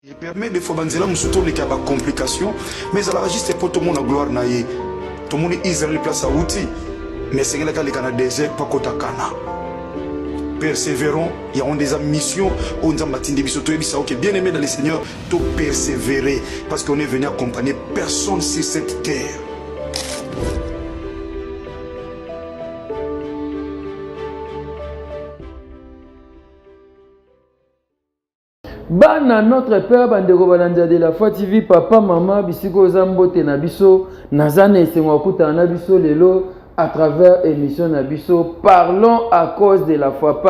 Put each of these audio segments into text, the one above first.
Je permets des fois banzela musuto les cas complications mais ça la juste pour tout le monde en gloire naïe tout le monde Israël place à outil mais c'est là les Canadiens désert pas kotakana persévérons il y a des missions on a matin des bisoto et ok bien aimé dans le Seigneur tout persévérer parce qu'on est venu accompagner personne sur cette terre. Bana notre père bandeko balanja de la foi TV papa maman bisiko zambote na biso nazana esengo kuta na biso lelo à travers émission na biso parlons à cause de la foi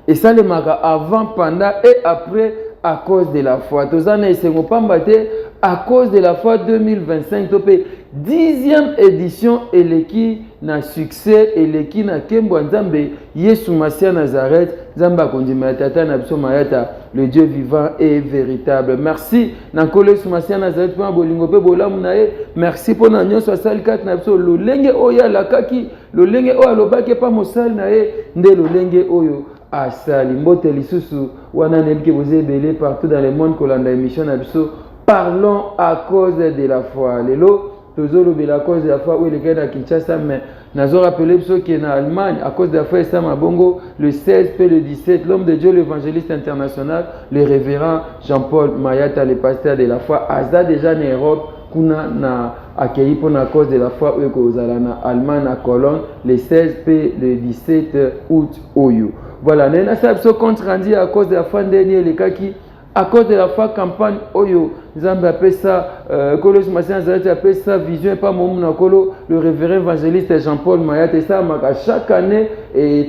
et ça les maga avant pendant et après à cause de la foi tozana esengo pambate à cause de la foi 2025 topé 10e édition eleki na succès eleki na kembo nzambe Yesu Masia Nazareth Zamba kondima tata na biso mayata le Dieu vivant et véritable. Merci Nankolo Yesu Masia Nazareth pour bolingo pe bolamu na ye. Merci pour na nyonso asali kat na biso lolenge oya lakaki lolenge oya lobaki pa mosali na ye nde lolenge oyo asali mbote lisusu wana nebike bozebele partout dans le monde kolanda émission na biso parlons à cause de la foi. Lelo toujours la cause de la foi où les gars à Kinshasa mais nous avons rappelé ceux qui sont en Allemagne à cause de la foi et Bongo le 16 et le 17 l'homme de Dieu l'évangéliste international le révérend Jean-Paul Mayata le pasteur de la foi Aza déjà en Europe kuna na accueilli pour la cause de la foi où aux Allemagne à Cologne le 16 et le 17 août oyo voilà nous avons compte rendu à cause de la foi dernier les cas qui à cause de la foi campagne oyo Nzambe appelle ça Kolos Masia Nazareth appelle ça vision pas mon nakolo le révérend évangéliste Jean-Paul Mayat et ça chaque année et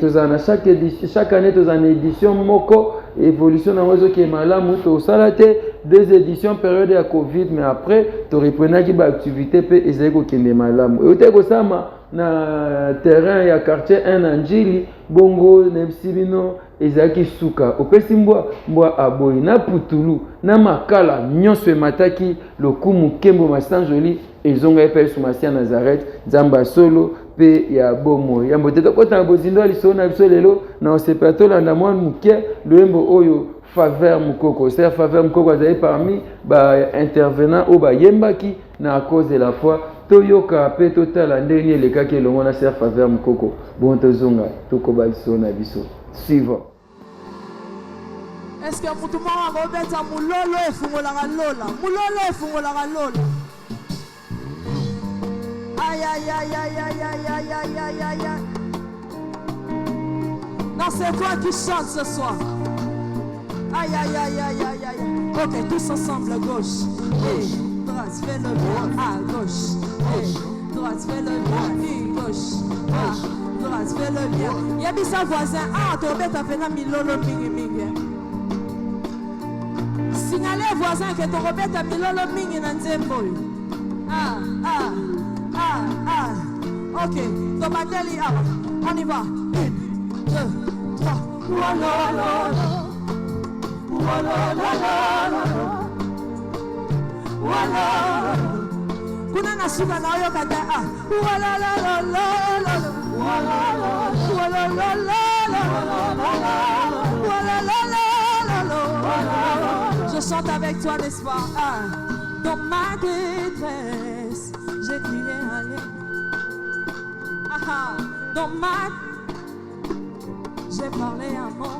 chaque année tous en édition moko évolution dans réseau qui est malamu to salate deux éditions période de Covid mais après tu reprenais qui ba activité pe ezeko kende malamu et ko sama na terrain ya quartier 1 Anjili bongo nebsibino ezaki suka opesi mbwa aboyi na putulu na makala nyonso emataki lokumu kembo masanjoli ezonga epe Yesu Masia Nazareth Nzamba solo pe ya bomo ya mboteta kota na bozindo liso na biso lelo na osepatola na mwa muke loembo oyo faveur mukoko c'est faveur mukoko azali parmi ba intervenant ou ba yembaki na à cause de la foi toyoka pe totala ndeni elekaki elongo na ser faveur mukoko bon tozonga tokoba liso na biso suivant. Est-ce que tout le monde a rebêté à Moulolo et Fungolanga Lola? Moulolo et Fungolanga Lola. Aïe aïe aïe aïe aïe aïe aïe aïe aïe aïe. Non, c'est toi qui chante ce soir. Aïe aïe aïe aïe aïe aïe. Ok, tous ensemble, gauche. Et droite, fais le bien. À gauche. Et droite, fais le bien. Et gauche. À droite, fais le bien. Yabi sa voisin. Ah, tu rebêtes à faire Milolo mingi mingi. Signalez voisin que ton rebête a mis l'olo mingi dans Nzembo. Ah, ah, ah, ah. Ok, Tomateli, ah, on y va. 1, 2, 3. Walala. Walala. Kuna na suka na oyo kata ah. Walala. Je chante avec toi, n'est-ce pas? Ah. Dans ma détresse, j'ai crié à l'aide. Ah, ah. Dans ma... J'ai parlé à mon...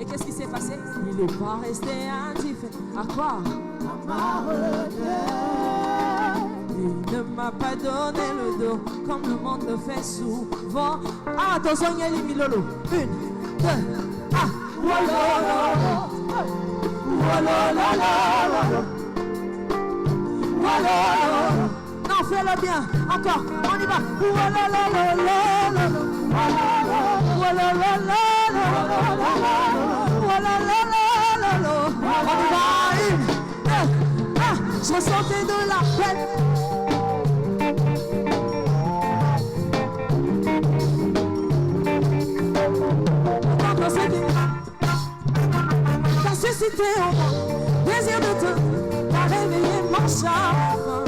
Et qu'est-ce qui s'est passé? Il n'est pas resté indifférent. À quoi? À ma requête. Il ne m'a pas donné le dos comme le monde le fait souvent. Ah, attention, il y a les milolo. 1, 2, ah. Walala. Non, fais-le bien. Encore. On y va. On y va. 1, 2, ah. Je ressentais de la peine. T'as suscité en moi désir de te, t'as réveillé mon chagrin.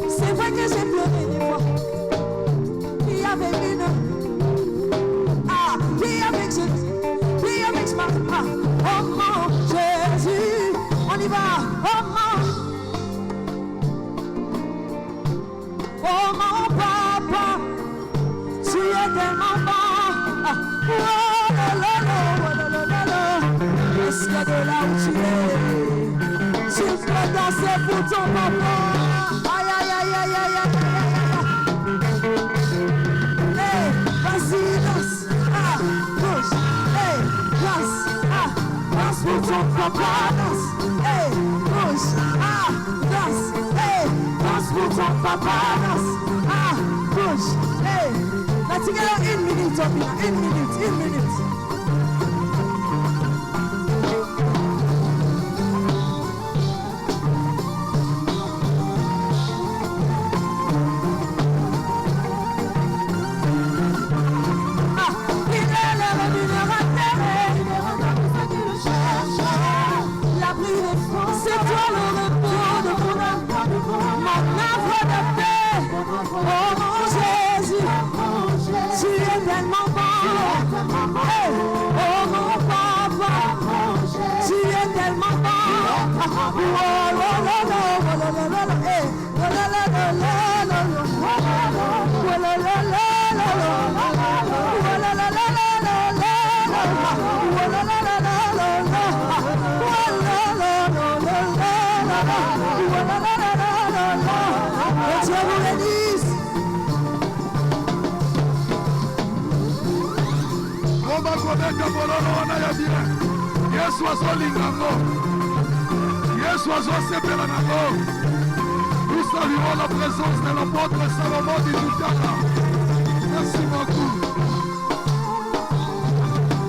C'est vrai que j'ai pleuré des fois. Il y avait une, ah, il y avait je, ah, oh mon, j'ai pas. Oh mon papa, tu es tellement bon. Oh là là là là là là. Est-ce que de là où tu es, tu peux danser pour ton papa? Aïe aïe aïe aïe aïe aïe aïe. Hey, vas-y danse, bouge, hey, danse, danse pour ton papa, danse, hey, bouge, danse, hey, danse pour ton papa, danse, bouge, hey. Let's get in minute, Topina, in minute. C'est toi le repos de mon âme, mon havre de paix. Oh mon Jésus, tu es tellement bon. Hey, oh mon papa, tu es tellement bon. Oh la la la la la la la, hey, la la la la la la, la la la la la la, la la la la Yesu azolingango, Yesu azosepela nango. Nous saluons la présence de l'apôtre Salomon du Doutaka. Merci beaucoup.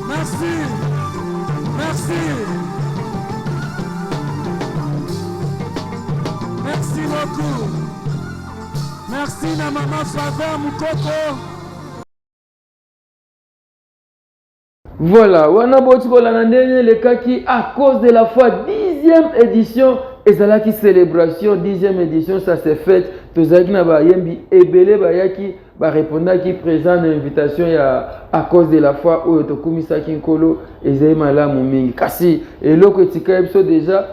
Merci. Merci beaucoup. Merci na maman Faveur Mukoko. Voilà, wana botikola na ndenge le kaki à cause de la foi 10e édition et ça là qui célébration 10e édition ça s'est fait tozaki na ba yembi ebele ba yaki ba répondre qui présent na invitation ya à cause de la foi oyo tokumisa kinkolo ezai malamu mingi kasi eloko etika biso déjà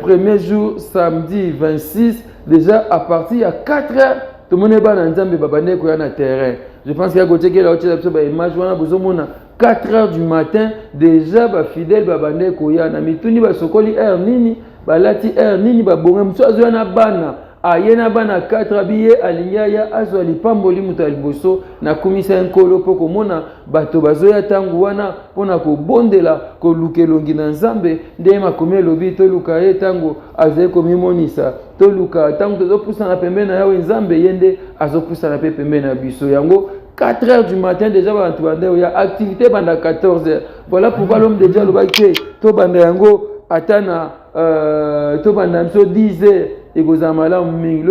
premier jour samedi 26 déjà à partir à 4h tout le monde est na nzambe babane ko ya na terrain. Je pense qu'il y a côté que là où ba image wana bozomona 4h du matin déjà ba fidèle babane koya na mituni ba sokoli heure nini ba lati heure nini ba bonga mso azo na bana ayena bana 4 abiye alinya ya azo lipamboli muto aliboso na komisa nkolo poko mona bato bazoya tangu wana pona ko bondela ko lukelongi na nzambe nde makomi lobi to luka ye tangu aze komi monisa to luka tangu to pusa na pembe na yawe nzambe yende azo pusa na pembe na biso yango 4h du matin déjà il y a activité pendant 14h. Voilà pourquoi l'homme de Dieu le to banda yango atana to banda 10h et les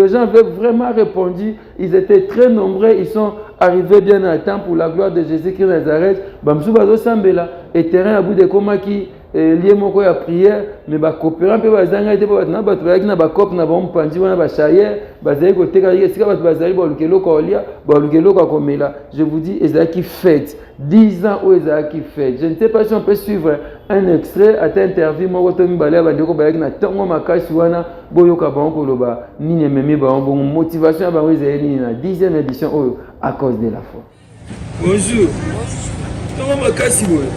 gens avaient vraiment répondu, ils étaient très nombreux, ils sont arrivés bien à temps pour la gloire de Jésus-Christ de Nazareth. Bamsou bazo sambela et terrain à bout de koma qui lié moko ya prière mais ba coopérant pe bazanga ete ba na bato yaki na ba cop na ba mpanzi wana ba chayer bazali ko teka sika bato bazali ba lukelo ko lia ba lukelo ko komela. Je vous dis ezaki fête 10 ans où ezaki fête. Je ne sais pas si on peut suivre un extrait à cette interview moko to mibale ba ndeko ba yaki na tongo makasi wana boyoka ba ko loba nini memi ba bon motivation ba ezali ni na 10e édition oyo à cause de la foi. Bonjour. Tongo makasi boyo.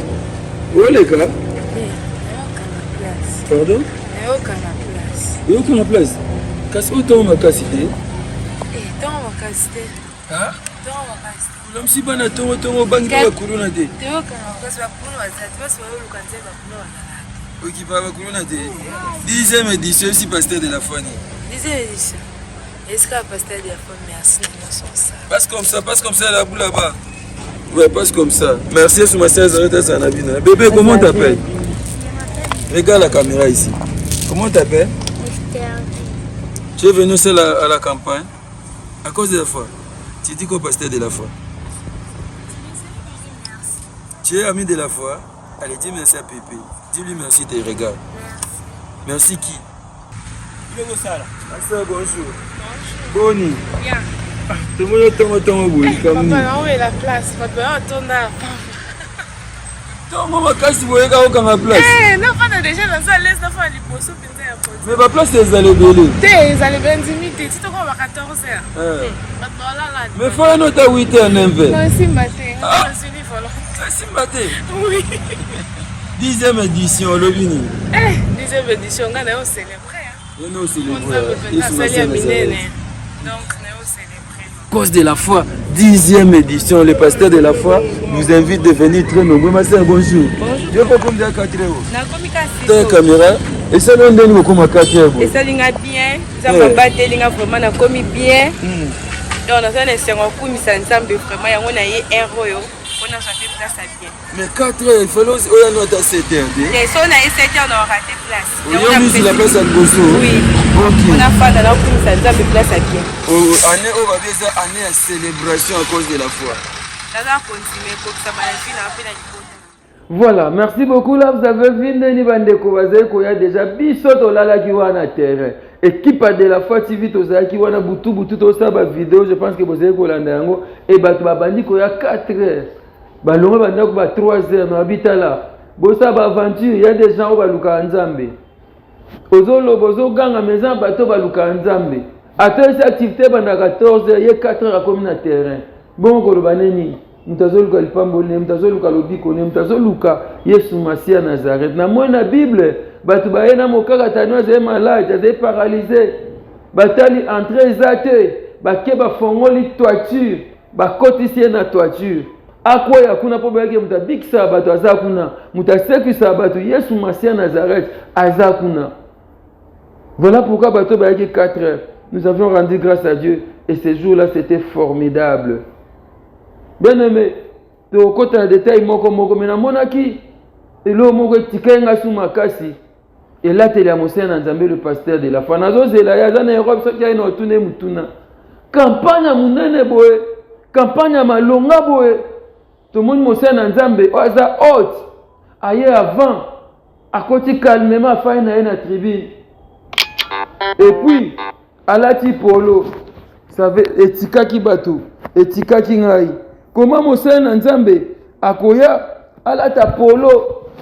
Oleka pardon? Aucune place. Qu'est-ce que tu as ma cassité? Tu as ma cassité. Hein? Tu as ma cassité. L'homme si bon à ton banque de la couronne. Tu as ma cassité. Oui, qui parle de la couronne. 10e édition, si pasteur de la foi. 10e édition. Est-ce que pasteur de la foi, merci, nous sommes ça. Passe comme ça là-bas là-bas. Ouais, passe comme ça. Merci, sur ma sœur, bébé, comment t'appelles? Regarde la caméra ici. Comment t'appelles? Tu es venu seul à la campagne à cause de la foi. Tu dis qu'on pasteur de la foi. Tu es ami de la foi. Allez, dis merci à Pépé. Dis-lui merci, te regarde. Merci qui? Bonjour. Bonjour. Bien. Tout le monde est Papa, où est la place? Papa, on tourne là. ntongo makasi boyeka okanga place. nafanda déjà naza lese nafanda liboso mpenza ya poto. Mais baplace ezala ebele. Te ezala ebendimi te titoko ba 14 heures. Bato balala. Mais faya no ta 8 heures 9 heures. nasimba te nasili volo. Asimba te. Oui. 10e édition olobi nini? 10e édition nga nayo célébrer. Ye no célébrer. Asali ya minene. Donc nayo célébrer. Cause de la foi, 10e édition, le pasteur de la foi vous invite de venir très nombreux. Ma sœur, bonjour. Je peux comme dire 4 heures. Nakomi kasi. Ta caméra. Et ça, on donne beaucoup ma 4 heures. Et ça, linga bien. Ça m'a battu, linga vraiment nakomi bien. Donc on a fait un séance pour mi s'ensemble vraiment. Y a on a eu héros. On a fait place à bien. Mais 4 heures, il faut aussi on a noté 7 heures. Et ça on a eu 7 heures, on a raté place. On a mis la place à Bosso. Oui. On a fait dans la pour mi s'ensemble place à bien. Année on va dire ça année à célébration à cause de la foi. Ça va continuer pour que ça va finir à peine à Voilà, merci beaucoup. Là, vous avez vu Ndeni Bandeko Bazé, qu'il y a déjà Bissot Olala qui va na terrain. Équipe de la foi TV, Toza qui va na Boutou, tout ça, vidéo, je pense que vous avez Kolandango. Et Bandi, qu'il y a 4 heures. Balongo Bandako, 3 heures, mais habita là. Bossa, aventure, il y a des gens qui vont luka Nzambe. Ozolo, Bozo, Gang, à maison, bateau, va luka Nzambe. Après cette activité, pendant 14 heures, il y a 4 heures à comme na terrain. Bon, Kolobaneni. Mtazoluka lipambole, mtazoluka lobikone, mtazoluka Yesu Masia Nazareth. Na moi na Bible, batu baye na mokaka tanwa ze malade, ze paralysé. Batali entrée zate, bake ba fongoli toiture, bakotisi na toiture. Akwa ya kuna po bayeke mutabikisa batu azakuna, mutasekisa batu Yesu Masia Nazareth azakuna. Voilà pourquoi batu bayeke 4 heures. Nous avons rendu grâce à Dieu et ce jour-là c'était formidable. Bien aimé, tu as côté de détail moko mais na monaki et le moko tikenga sous makasi et là tu es à Mosé Nzambe le pasteur de la foi nazo zela ya na Europe ça qui a ino tune mutuna campagne munene boye campagne malonga boye tout le monde Mosé Nzambe oza hôte aye avant à côté calmement fa na tribune et puis alati polo ça veut etika ki batu etika ki ngai. Comment Mosé Nzambe akoya alata polo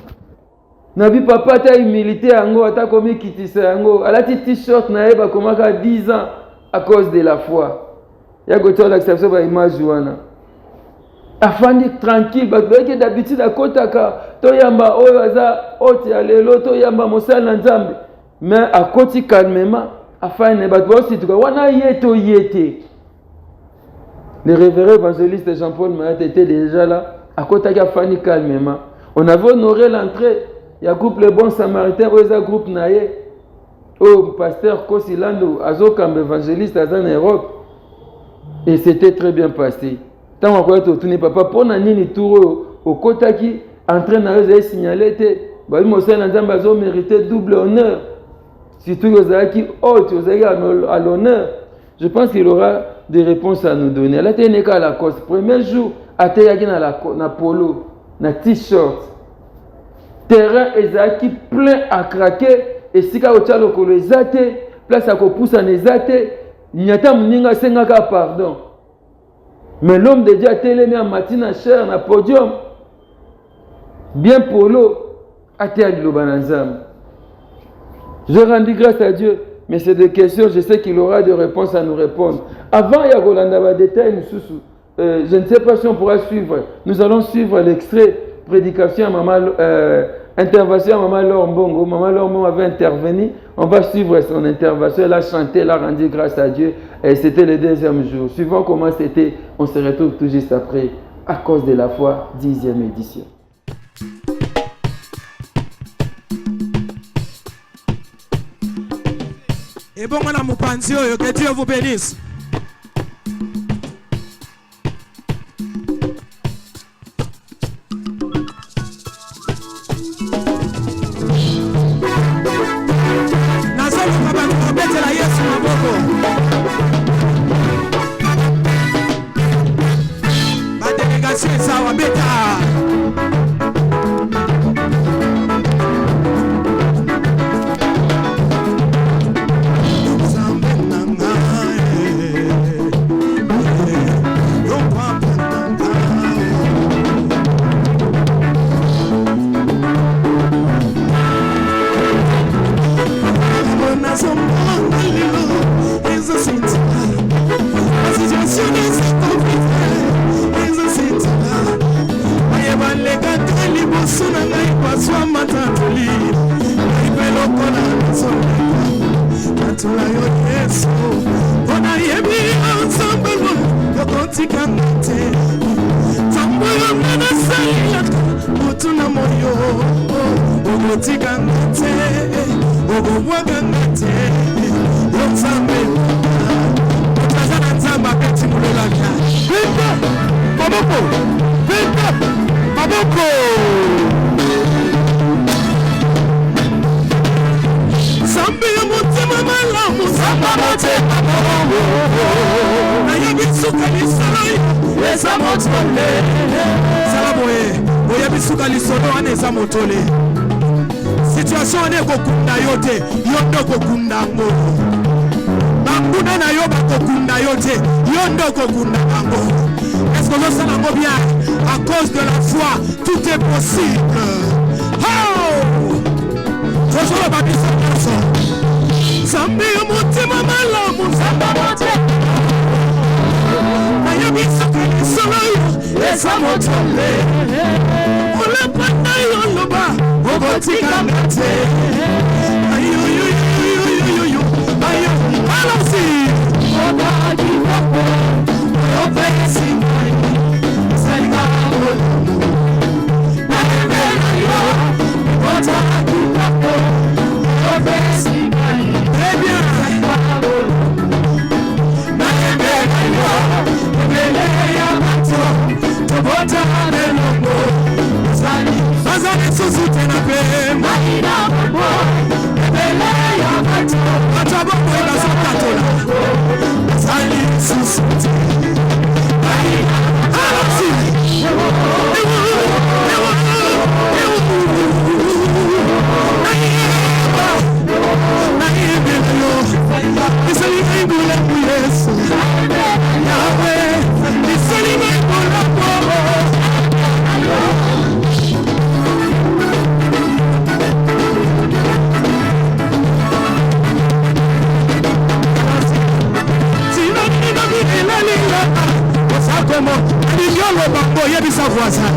nabi papa ta humilité yango ata komi kitisa yango alati t-shirt na eba komaka 10 ans à cause de la foi. Ya goto l'acception ba image wana. Afandi tranquille ba que d'habitude akotaka to yamba oyo aza oti alelo to yamba Mosé Nzambe mais akoti calmement afane ba bosi tuka wana yeto yete. Le révérend évangéliste Jean-Paul Mayat était déjà là, à côté de Fanny calmement. On avait honoré l'entrée, il y a groupe Les Bons Samaritains, il y a groupe Naye, au pasteur Kosilando, Azokam évangéliste à Europe. Et c'était très bien passé. Tant qu'on a tourné papa, pour Nani Touro, au côté qui entraîne à signaler, bah Mosé Nzambe a mérité double honneur. Surtout aux qui haute, aux à l'honneur. Je pense qu'il aura des réponses à nous donner. Elle a été à la cause. Premier jour, à Teyagi na polo, na t-shirt. Terrain ezaki plein à craquer. Et si ka otalo kolo ezate, place à kopusa nezate, nyata mninga sengaka pardon. Mais l'homme de Dieu a télémé en matin cher na podium. Bien polo, à Teyagi Lobananzam. Je rendis grâce à Dieu. Mais c'est des questions, je sais qu'il aura des réponses à nous répondre. Avant, il y a Rolanda détail, je ne sais pas si on pourra suivre. Nous allons suivre l'extrait prédication à Maman, intervention à Maman Laure Mbongo. Maman Laure Mbongo avait intervenu. On va suivre son intervention. Elle a chanté, elle a rendu grâce à Dieu. Et c'était le 2e jour. Suivant comment c'était, on se retrouve tout juste après. À cause de la foi, 10e édition. Et bon, madame Moupanzio, que Dieu vous bénisse. Ma délégation est ça, on Situation ne kokunda yote yondo kokunda ngo bakuna na yo bakokunda yote yondo kokunda ngo. Est-ce que ça va bien? À cause de la foi tout est possible. Oh Joshua babisa so Zambi mutima malamu zamba mote ayo bisakani solo esa motole ole pata yo loba obotika mate ayo yo ayo alasi oda di popo obesi salga olomu na yo oda di popo obesi très bien na yo obele ya mato tobota melongo Azani susu tena pe Mahina mambo Ebele ya mato Atabo kwenda sokatola Azani susu tena Mahina Alapsi Ewa Isali ngula Yesu Yahweh Isali ngula Comment Adieu le banco, il y a du savoir ça.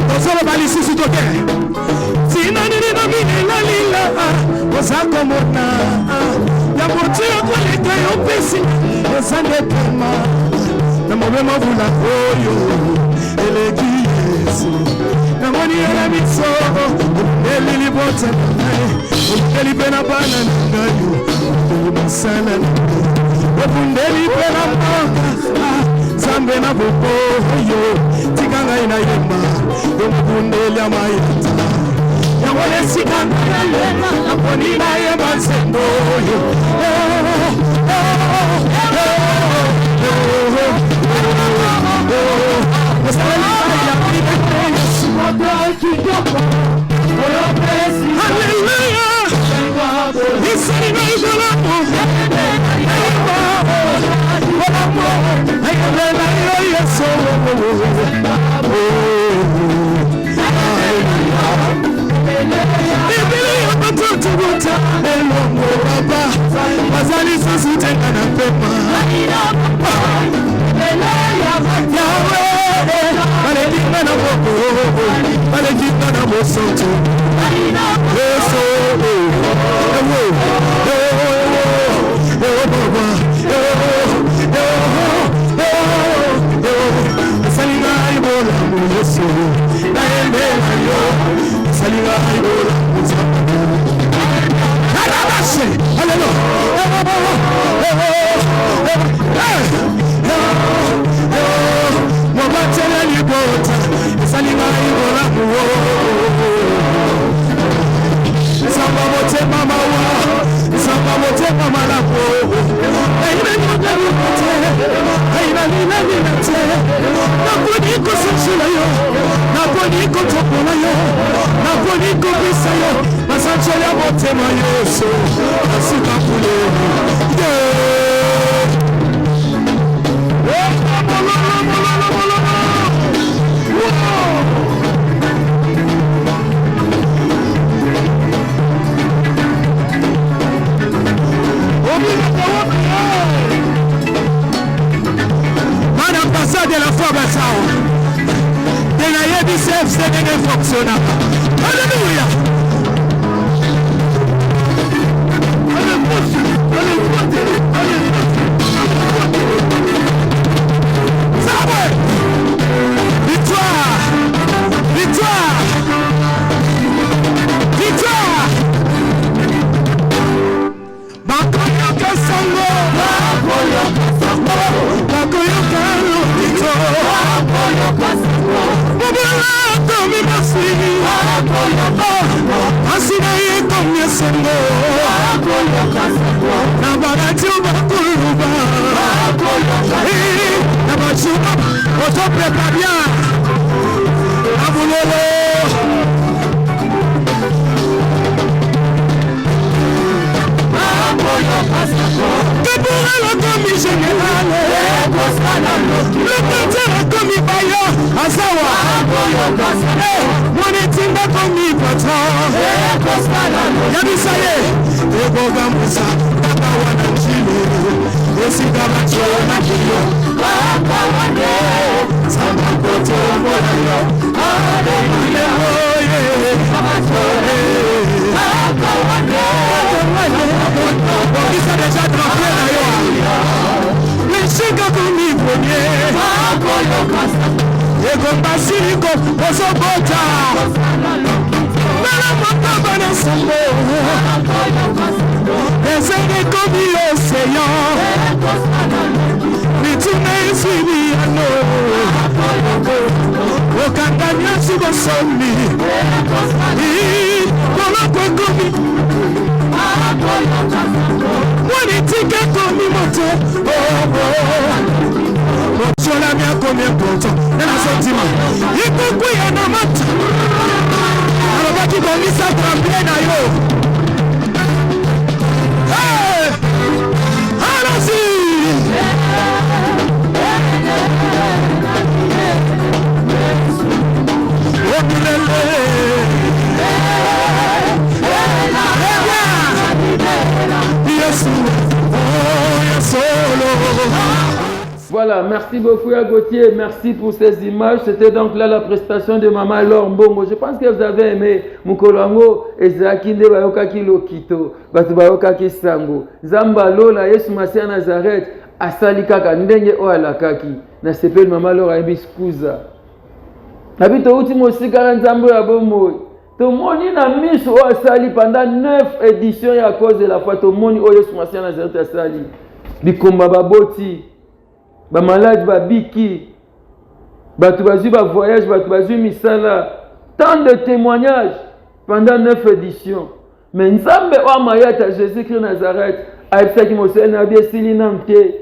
Dans le balissi sous ton cœur. Si non, il est dominé la lila. On s'en commande. La moitié de l'état est au PC. On s'en dépêche. Le moment vous la voyez. Elle est guillesse. La monnaie est la mise. Elle est libre. Elle est bien à banane. Sana Wapundeli pena mboga Zambe na popo yo Tikanga ina yema Wapundeli ya mayata Ya wale sikanga ya yema Naponi na yema zendo yo Hallelujah It's a biceps ndenge fonctionnaka. Alléluia. Victoire. Victoire. Victoire. Bakoyoka sango. Bakoyoka sango. Bakoyoka lobito. Bakoyoka sango. Bobela komi masini. Bakoyoka sango. Asina ye komi sango. Bakoyoka sango. Na bagati bakuluba. Bakoyoka sango. Na bachuba. Oto prépare bien. Abulolo. Que pourrait le commis général, le président commis Bayo, Azawa, mon étinda commis patron, Yabisaye, et Bogamoussa, Takawana Chilo, et Sidamacho Nakio, Takawane, Samakoto Monayo, Alléluia, Takawane, ils sont déjà trempés d'ailleurs. Les chics comme ils prenaient. Et comme Basilico, on s'en bota. Mais la montagne va dans son mot. Les aînés comme ils océans. Mais tu n'es suivi à nous. Au Cantanien, tu vas sommer. Pour le Congomi. Politique comme moto, sur la mienne combien pourtant, elle a sentiment. Il peut couiller dans ma tête. Alors, va qui commence à trembler d'ailleurs. Hey! Allons-y! Voilà, merci beaucoup à Gauthier, merci pour ces images. C'était donc là la prestation de Maman Laure Mbongo. Je pense que vous avez aimé Mukolwango et Zakinde Bayokaki Lokito, Batu Bayokaki Sango. Zamba Lola, Yesu Masia Nazareth, Asali Kaka, Ndenge Oalakaki. Na s'appelle Maman Laure Abiskuza. Habito Utimo Sikara Nzambo ya Bomo. Tomoni na miso o asali pendant 9 éditions à cause de la foi. Tomoni o Yesu Masia Nazareth asali. Bikomba baboti. Ba malade ba biki. Batu bazu ba voyage, batu bazu misala. Tant de témoignages pendant 9 éditions. Mais Nzambe o Mayata Jésus-Christ Nazareth aipsaki mosel na bi esili namte.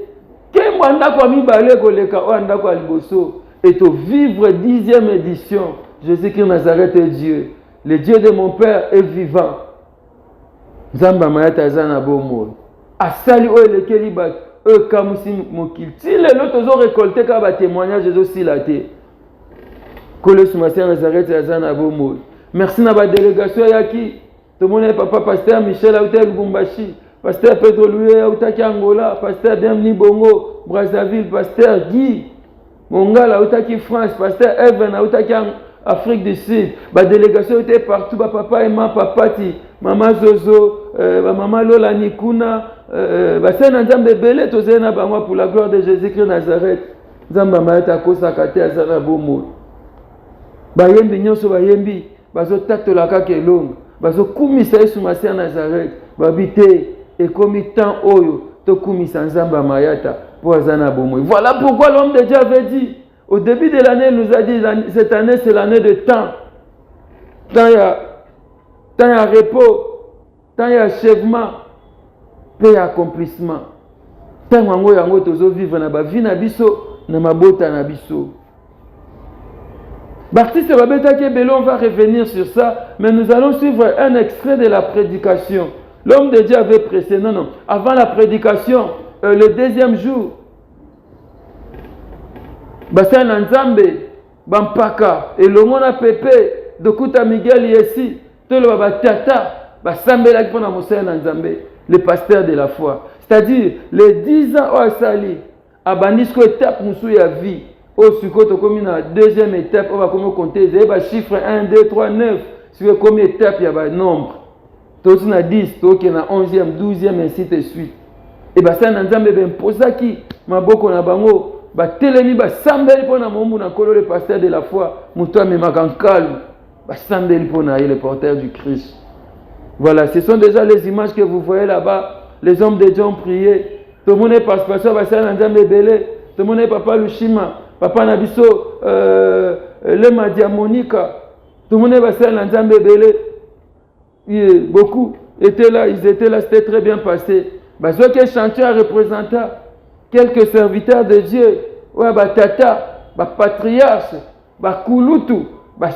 Ke mwanda kwa mibale koleka o anda kwa liboso. Et au vivre 10e édition, Jésus-Christ Nazareth est Dieu. Le Dieu de mon Père est vivant. Nzamba Mayata Zana Bomo. Asali o elekeli bat e kamusi mokil. Si les autres ont récolté ka ba témoignage Jésus silaté. Kole Sumasia Nazareth Zana Bomo. Merci na ba délégation yaki. Tout le monde papa pasteur Michel Autel Bumbashi, pasteur Pedro Loué Autaki Angola, pasteur Bienveni Bongo Brazzaville, pasteur Guy Mongala Autaki France, pasteur Evan Autaki Afrique du Sud. La délégation était partout, papa et papati, maman Zozo, maman Lola Nikuna, Sena Nzambe Belé, Tozena Bangwa pour la gloire de Jésus-Christ Nazareth. Nzamba Mayata Kosa Kate Azana Bomo. Bayembi Nyonso Bayembi, Bazo Tato Laka Kelonga, Bazo Kumisa Yesu Masia Nazareth, Babite, et comme temps Oyo, To Kumisa Nzamba Mayata pour Azana Bomo. Voilà pourquoi l'homme de Dieu avait dit. Au début de l'année, il nous a dit cette année, c'est l'année de temps. Tant il y a repos, tant il y a achèvement, tant il y a accomplissement. Tant il y a vivre dans la vie, na mabota na biso. Baptiste Babeta Kebelo, on va revenir sur ça, mais nous allons suivre un extrait de la prédication. L'homme de Dieu avait pressé, non, avant la prédication, le deuxième jour, Basana Nzambe, Bampaka, et le monde a pépé, de Kuta Miguel Yessi, tout le Babatata, Basambe la Kipona Moussena Nzambe, le pasteur de la foi. C'est-à-dire, les 10 ans au Asali, Abanisko étape Moussou ya vie, Au sucre, comme la deuxième étape, on va compter les chiffres 1, 2, 3, 9. Sur combien d'étapes il y a un nombre. Tout on a 10, tout on a 11e, 12e, ainsi de suite. Et ça, on a imposé qui maboko na bango, telemi sambeli pour na mombu na kolo le pasteur de la foi, muto me magankalu, sambeli pour na le porteur du Christ. Voilà, ce sont déjà les images que vous voyez là-bas. Les hommes de Dieu ont prié. Tout le monde est pasteur, pasteur Nzambe belé. Tout le monde est papa Lushima, papa Nabiso, le Madiamonika. Tout le monde est pasteur Nzambe belé. Beaucoup étaient là, ils étaient là, c'était très bien passé. Ceux qui chantaient représentant quelques serviteurs de Dieu, tata, patriarche, kulutu,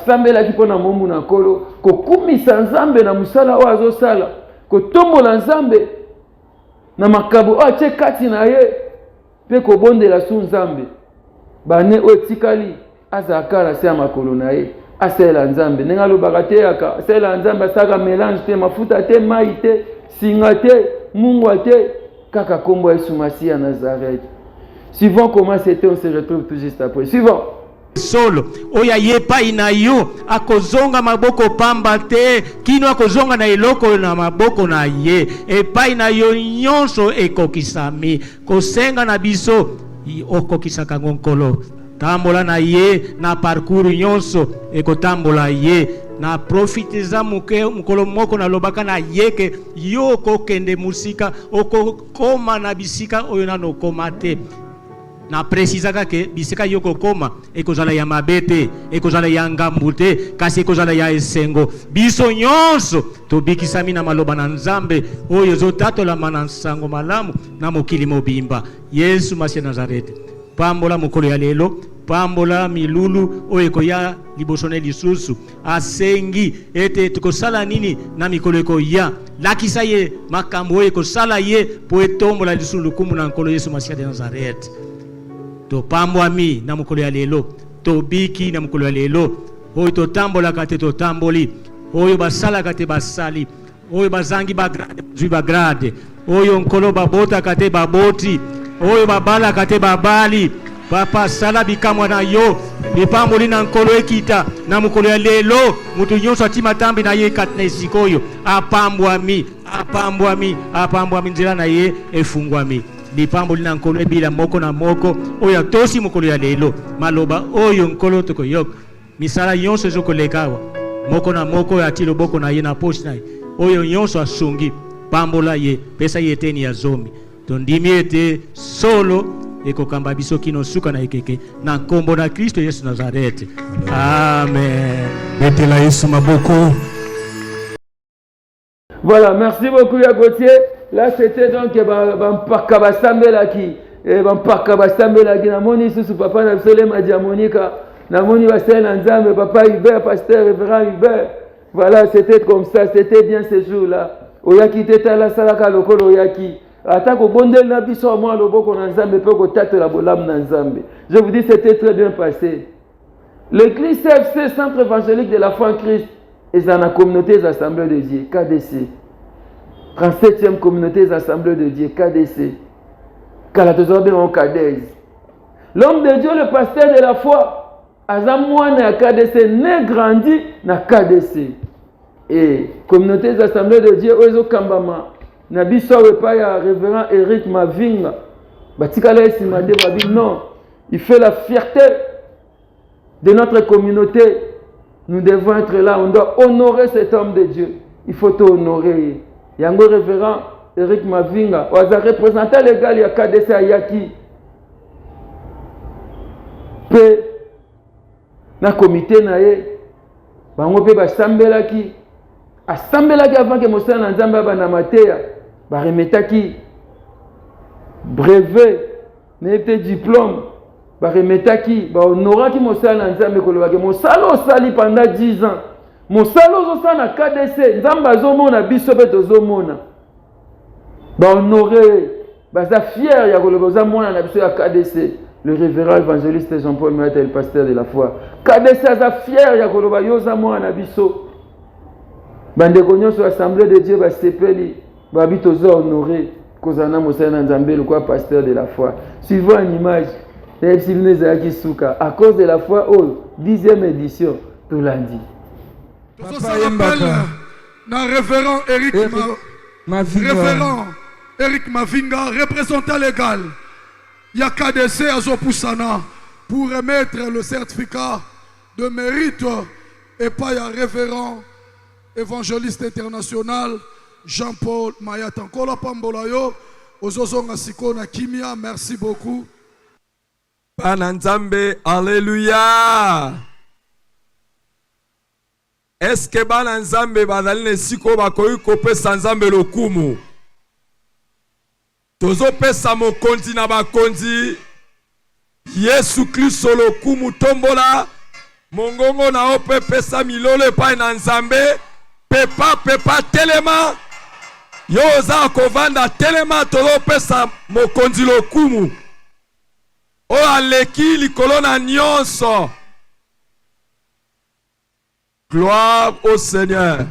sambela ki pona momu na kolo, ko kumisa nzambe na musala o azosala, ko tombola nzambe na makabo o che kati na ye, pe ko bondela su nzambe. Bane o tikali azakala se makolo na ye, asela nzambe. Nenga lo bagate yaka, asela nzambe saka mélange te mafuta te mai te, singa te, mungwa te, kaka kombo Yesu Masihi à Nazareth. Suivant comment c'était, on se retrouve tout juste après. Suivant. Solo oya yepa inayo akozonga maboko pamba te kino akozonga na eloko na maboko na ye epa inayo nyonso ekokisami kosenga na biso okokisaka ngonkolo tambola na ye na parcours nyonso ekotambola ye na profitiza mukolo moko na lobaka na yeke yo kokende musika okokoma na bisika oyo na nokoma te na precisaka ke bisika yoko koma ekozala ya mabete ekozala ya ngambu te kasi ekozala ya esengo biso nyonso tobikisami na maloba na Nzambe oyo ezotatolama na nsango malamu na mokili mobimba Yesu Masihi Nazareth pambola mokolo ya lelo pambola milulu oyo ekoya liboso na lisusu asengi ete tukosala nini na mikolo ekoya lakisa ye makambo oyo ekosala ye po etombola lisusu lukumu na nkolo Yesu Masihi de Nazareth. To pambwami na mukolo ya lelo to biki na mukolo ya lelo oyo to tambola kate to tamboli oyo basala kate basali oyo bazangi bagrade zui bagrade oyo nkolo babota kate baboti oyo babala kate babali papa sala bikamwa na yo bipamboli na nkolo ekita na mukolo ya lelo mutu nyonso atima tambi na ye katna esikoyo apambwami nzela na ye efungwami lipambo lina nkolo ebila moko na moko oyo tosi mokolo ya lelo maloba oyo nkolo tokoyoka misala nyonso ezokolekawa moko na moko ya tilo boko na ye na poshi na ye oyo nyonso asungi pambola ye pesa ye teni ya zomi tondimi ete solo ekokamba biso kino suka na ekeke na nkombo na Kristo Yesu Nazareth amen. Betela Yesu maboko. Voilà, merci beaucoup ya Gauthier. Là c'était donc Bampaka Basambelaki. Bampaka Basambelaki. Namoni sous papa na Solé Madiamonika. Namoni Basel Nzambe, papa Hubert, pasteur révérend Hubert. Voilà, c'était comme ça, c'était bien ce jour-là. Oyaki teta la salaka lokolo oyaki. Atako bondel na biso moi loboko na Nzambe pe ko tata la bolam na Nzambe. Je vous dis c'était très bien passé. L'église CFC, Centre évangélique de la foi en Christ, est dans la communauté des assemblées de Dieu, KDC. 37e communauté des assemblées de Dieu, KDC. Kalatozobe en KDS. L'homme de Dieu, le pasteur de la foi, Azamouane à KDC, né grandi dans KDC. Et communauté des assemblées de Dieu, Oezo Kambama, Nabiso Repaya, révérend Eric Mavinga, Batikala Simade Babi, non, il fait la fierté de notre communauté. Nous devons être là, on doit honorer cet homme de Dieu. Il faut honorer. Yango révérend Eric Mavinga, oza représentant légal ya KDC Ayaki. Pe na comité na ye, bango pe basambelaki. Asambelaki avant que Moussa na Nzamba bana mateya, ba remetaki brevet, n'était diplôme. Ba remetaki, ba honoraki Moussa na Nzamba kolobaki Moussa osali pendant 10 ans. Mosalo zosana na KDC, Nzamba zomona biso pe tozomona. Ba honoré, baza fier ya koloboza mona na biso ya KDC, le révérend évangéliste Jean-Paul Maître, le pasteur de la foi. KDC aza fier ya koloba yoza mona na biso. Bandeko nyonso assemblée de Dieu ba sepeli, ba bitozo honoré kozana Mosala Nzambe le quoi pasteur de la foi. Suivons une image. À cause de la foi, 10e édition, tout lundi. Ça rappelle le révérend Eric Mavinga, représentant légal. Il y a KDC à Zopoussana pour remettre le certificat de mérite et pas un révérend évangéliste international Jean-Paul Mayat. Encore la Pambolayo, Ozozonga Sikona Kimia, merci beaucoup. Bananzambe, alléluia. Est-ce que Bananzambe Badaline Siko Bakoyu Kope Sanzambe Lokumu? Tozo pesa mokonzi na bakonzi Yesu Kristo Lokumu tombola mongongo na ope pesa milole pa na Nzambe pepa telema yoza kovanda telema tozo pesa mokonzi Lokumu o aleki likolo na nyonso. Gloire au Seigneur.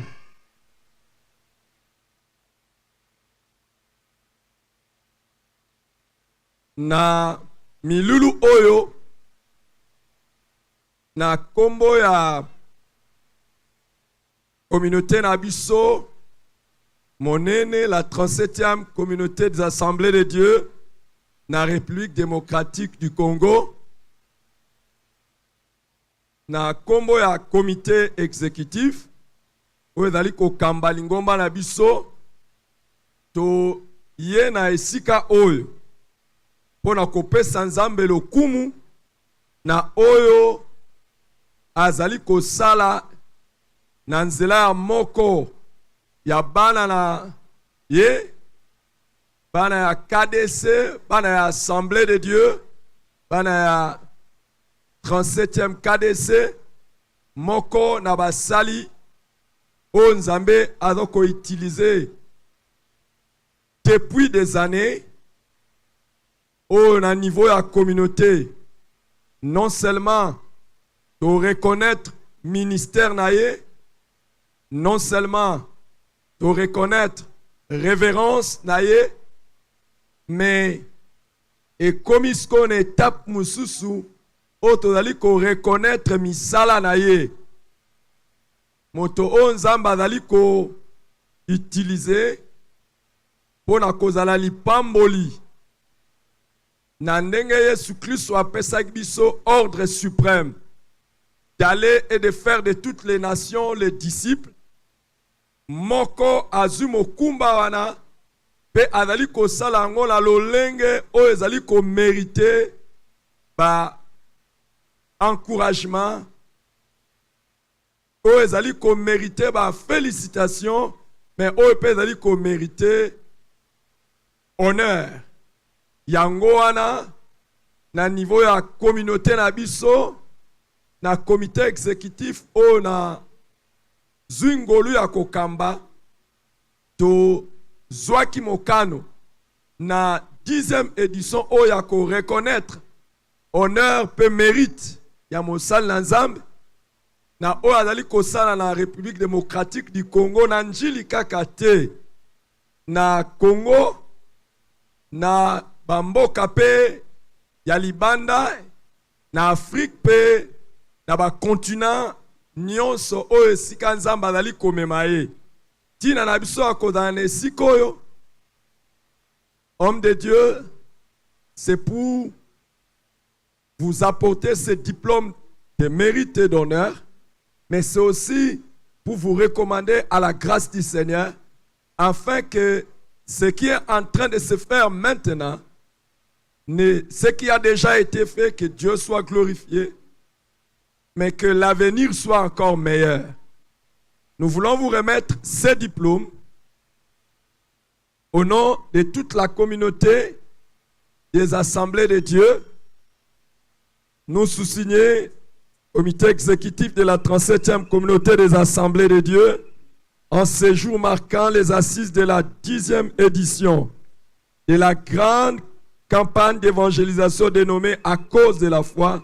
Na milulu oyo na kombo ya communauté na biso monene, la 37e communauté des assemblées de Dieu na République démocratique du Congo, na kombo ya comité exécutif oyo ezali kokamba lingomba na biso to ye na esika oyo pona kopesa Nzambe lokumu na oyo azali kosala na nzela ya moko ya bana na ye, bana ya KDC, bana ya Assemblée de Dieu, bana ya 37e KDC, moko na basali o Nzambe azoko utiliser depuis des années au niveau de la communauté, non seulement de reconnaître le ministère naïe, non seulement de reconnaître révérence naïe, mais et comme ce qu'on étape mususu, autre ko reconnaître misala naïe. Moto onzamba dali ko utiliser pour na kozala lipamboli. Na ndenge Yesu Kristo apesaki biso ordre suprême d'aller et de faire de toutes les nations les disciples. Moko azumo kumba wana pe azali kosala yango na lolenge oyo ezali ko mériter ba encouragement, oyo ezali ko mériter ba félicitations, mais oyo pe ezali ko mériter honneur. Yango wana na niveau ya communauté na biso na comité exécutif o na zwingolu ya kokamba to zwaki mokano na 10e édition o ya ko reconnaître honneur pe mérite ya mosala na Nzambe na o azali kosala na République démocratique du Congo na njili kaka te na Congo na bamboka pe ya libanda na Afrique pe na ba continent nyonso oyo esika Nzambe azali komema ye tina na biso akozala na esika oyo. Homme de Dieu, c'est pour vous apporter ce diplôme de mérite et d'honneur, mais c'est aussi pour vous recommander à la grâce du Seigneur afin que ce qui est en train de se faire maintenant, ce qui a déjà été fait, que Dieu soit glorifié, mais que l'avenir soit encore meilleur. Nous voulons vous remettre ces diplômes au nom de toute la communauté des assemblées de Dieu. Nous sous-signés, comité exécutif de la 37e communauté des assemblées de Dieu, en ce jour marquant les assises de la 10e édition de la grande campagne d'évangélisation dénommée À cause de la foi,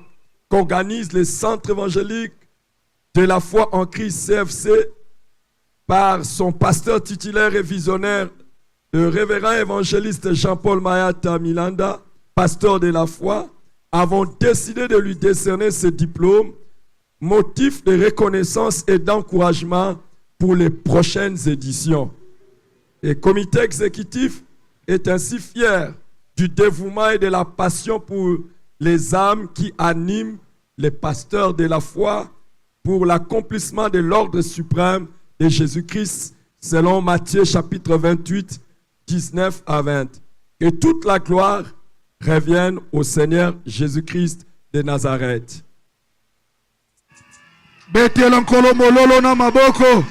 qu'organise le centre évangélique de la foi en Christ CFC par son pasteur titulaire et visionnaire, le révérend évangéliste Jean-Paul Mayata Milanda, pasteur de la foi, avons décidé de lui décerner ce diplôme, motif de reconnaissance et d'encouragement pour les prochaines éditions. Le comité exécutif est ainsi fier du dévouement et de la passion pour les âmes qui animent les pasteurs de la foi pour l'accomplissement de l'ordre suprême de Jésus-Christ, selon Matthieu chapitre 28, 19 à 20. Et toute la gloire revienne au Seigneur Jésus-Christ de Nazareth. Betela nkolo mololo na maboko.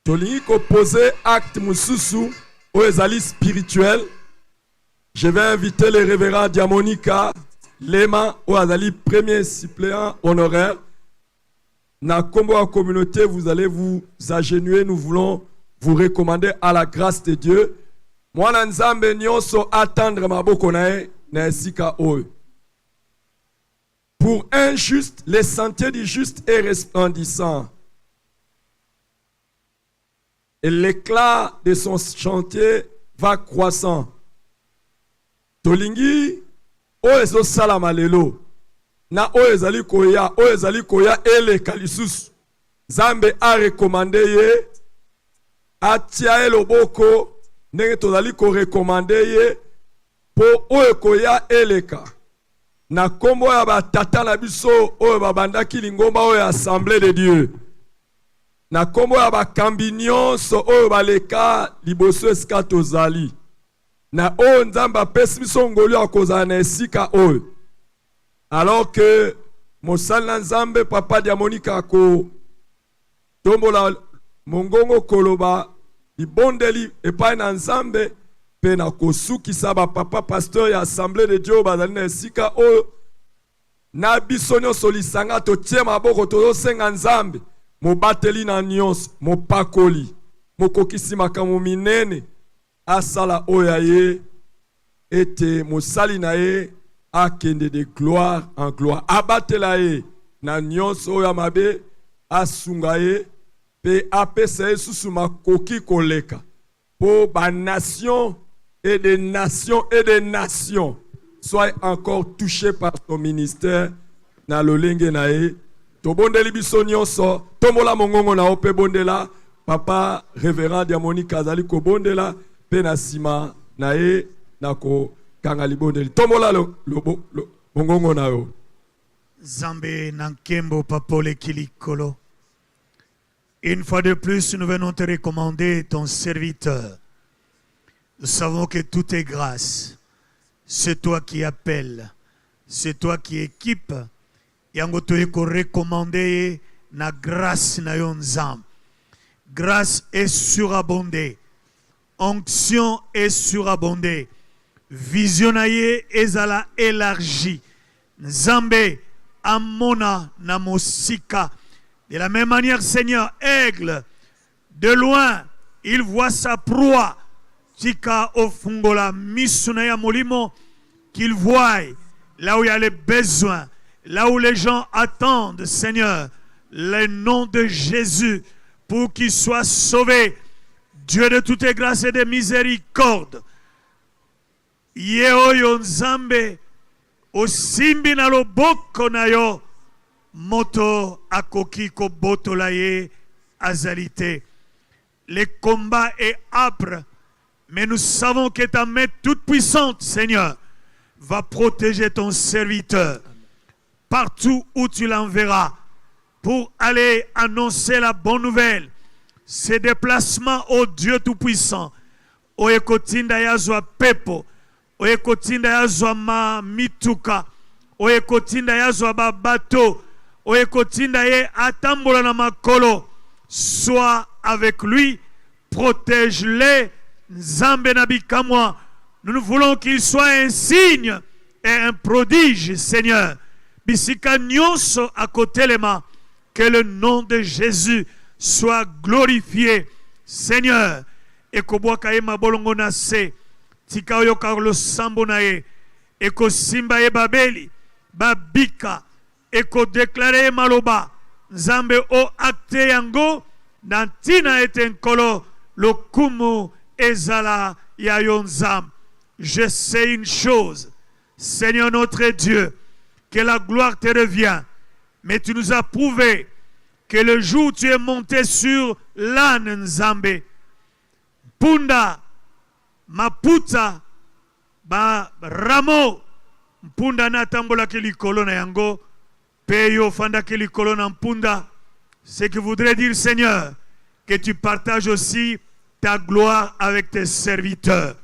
Tolingi ko poser acte mususu au ezali spirituel. Je vais inviter le révérend Diamonika Lema au azali premier suppléant honoraire. Na kombo la communauté, vous allez vous agenouiller. Nous voulons vous recommander à la grâce de Dieu. Mwana nzambe nyonso attendre maboko nae na esika oyo. Pour un juste, le sentier du juste est resplendissant. Et l'éclat de son chantier va croissant. Tolingi, oezo salama lelo. Na oezali koya ele kalisusu. Zambe a recommandé ye. Atia eloboko. Nenge tozali ko recommandé ye. Po oe koya eleka. Na kombo ya batata na biso oyo babandaki lingomba oyo assemblée de Dieu. Na kombo ya bakambi nyonso oyo baleka liboso esika tozali. Na oyo nzambe apesi biso ngolu ya kozala na esika oyo. Alors que mosali na nzambe papa Diamonika ko tombola mongongo koloba libondeli epai na nzambe pe na kosukisa ba papa pasteur ya assemblée de Dieu bazali na esika oyo na biso nyonso lisanga totie maboko tozosenga nzambe mobateli na nyonso mopakoli mokokisi makambo minene asala oyo ye ete mosali na ye akende de gloire en gloire abatela ye na nyonso oyo mabe asunga ye pe apesa ye susu makoki koleka po ba nation et des nations soient encore touchés par ton ministère na lolenge nae tobondeli biso nyonso tombola mongongo na ope bondela papa révérend Diamonika azali ko bondela pe na sima nae na ko kanga libondeli tombola mongongo na yo Zambe nankembo papole kilikolo. Une fois de plus, nous venons te recommander ton serviteur. Nous savons que tout est grâce. C'est toi qui appelles. C'est toi qui équipe. Yango toye ko recommander na grâce na yo nzam. Grâce est surabondée. Onction est surabondée. Vision na ye ezala élargie. Nzambe amona na mosika. De la même manière, Seigneur, aigle, de loin, il voit sa proie. Tika ofungola misuna ya molimo, qu'il voie là où il y a les besoins, là où les gens attendent, Seigneur, le nom de Jésus, pour qu'il soit sauvé. Dieu de toutes grâces et de miséricorde. Yehoyo nzambe, osimbi na loboko na yo, moto akoki ko botolaye azalité. Le combat est âpre, mais nous savons que ta main toute puissante, Seigneur, va protéger ton serviteur partout où tu l'enverras pour aller annoncer la bonne nouvelle. Ces déplacements au Dieu tout-puissant, o ekotinda yazwa pepo, o ekotinda yazwa ma mituka, o ekotinda yazwa babato, o ekotinda ye atambola na makolo. Sois avec lui, protège-les. Nzambe na bikamwa, nous voulons qu'il soit un signe et un prodige, Seigneur. Bisika nyonso à côté les mains, que le nom de Jésus soit glorifié, Seigneur. Et kobwaka ye mabolongo na se, tika oyo karlo sambo na ye, et ko simba ye babeli, babika, et ko déclare maloba, Nzambe o acte yango, nantina eten kolo, lo kumu ezala ya yo nzambe. Je sais une chose, Seigneur notre Dieu, que la gloire te revient, mais tu nous as prouvé que le jour où tu es monté sur l'âne nzambe, Punda, Maputa, ba Ramo, Mpunda na tambola ke likolo na yango, peyo fanda ke likolo na mpunda. Ce qui voudrait dire, Seigneur, que tu partages aussi ta gloire avec tes serviteurs.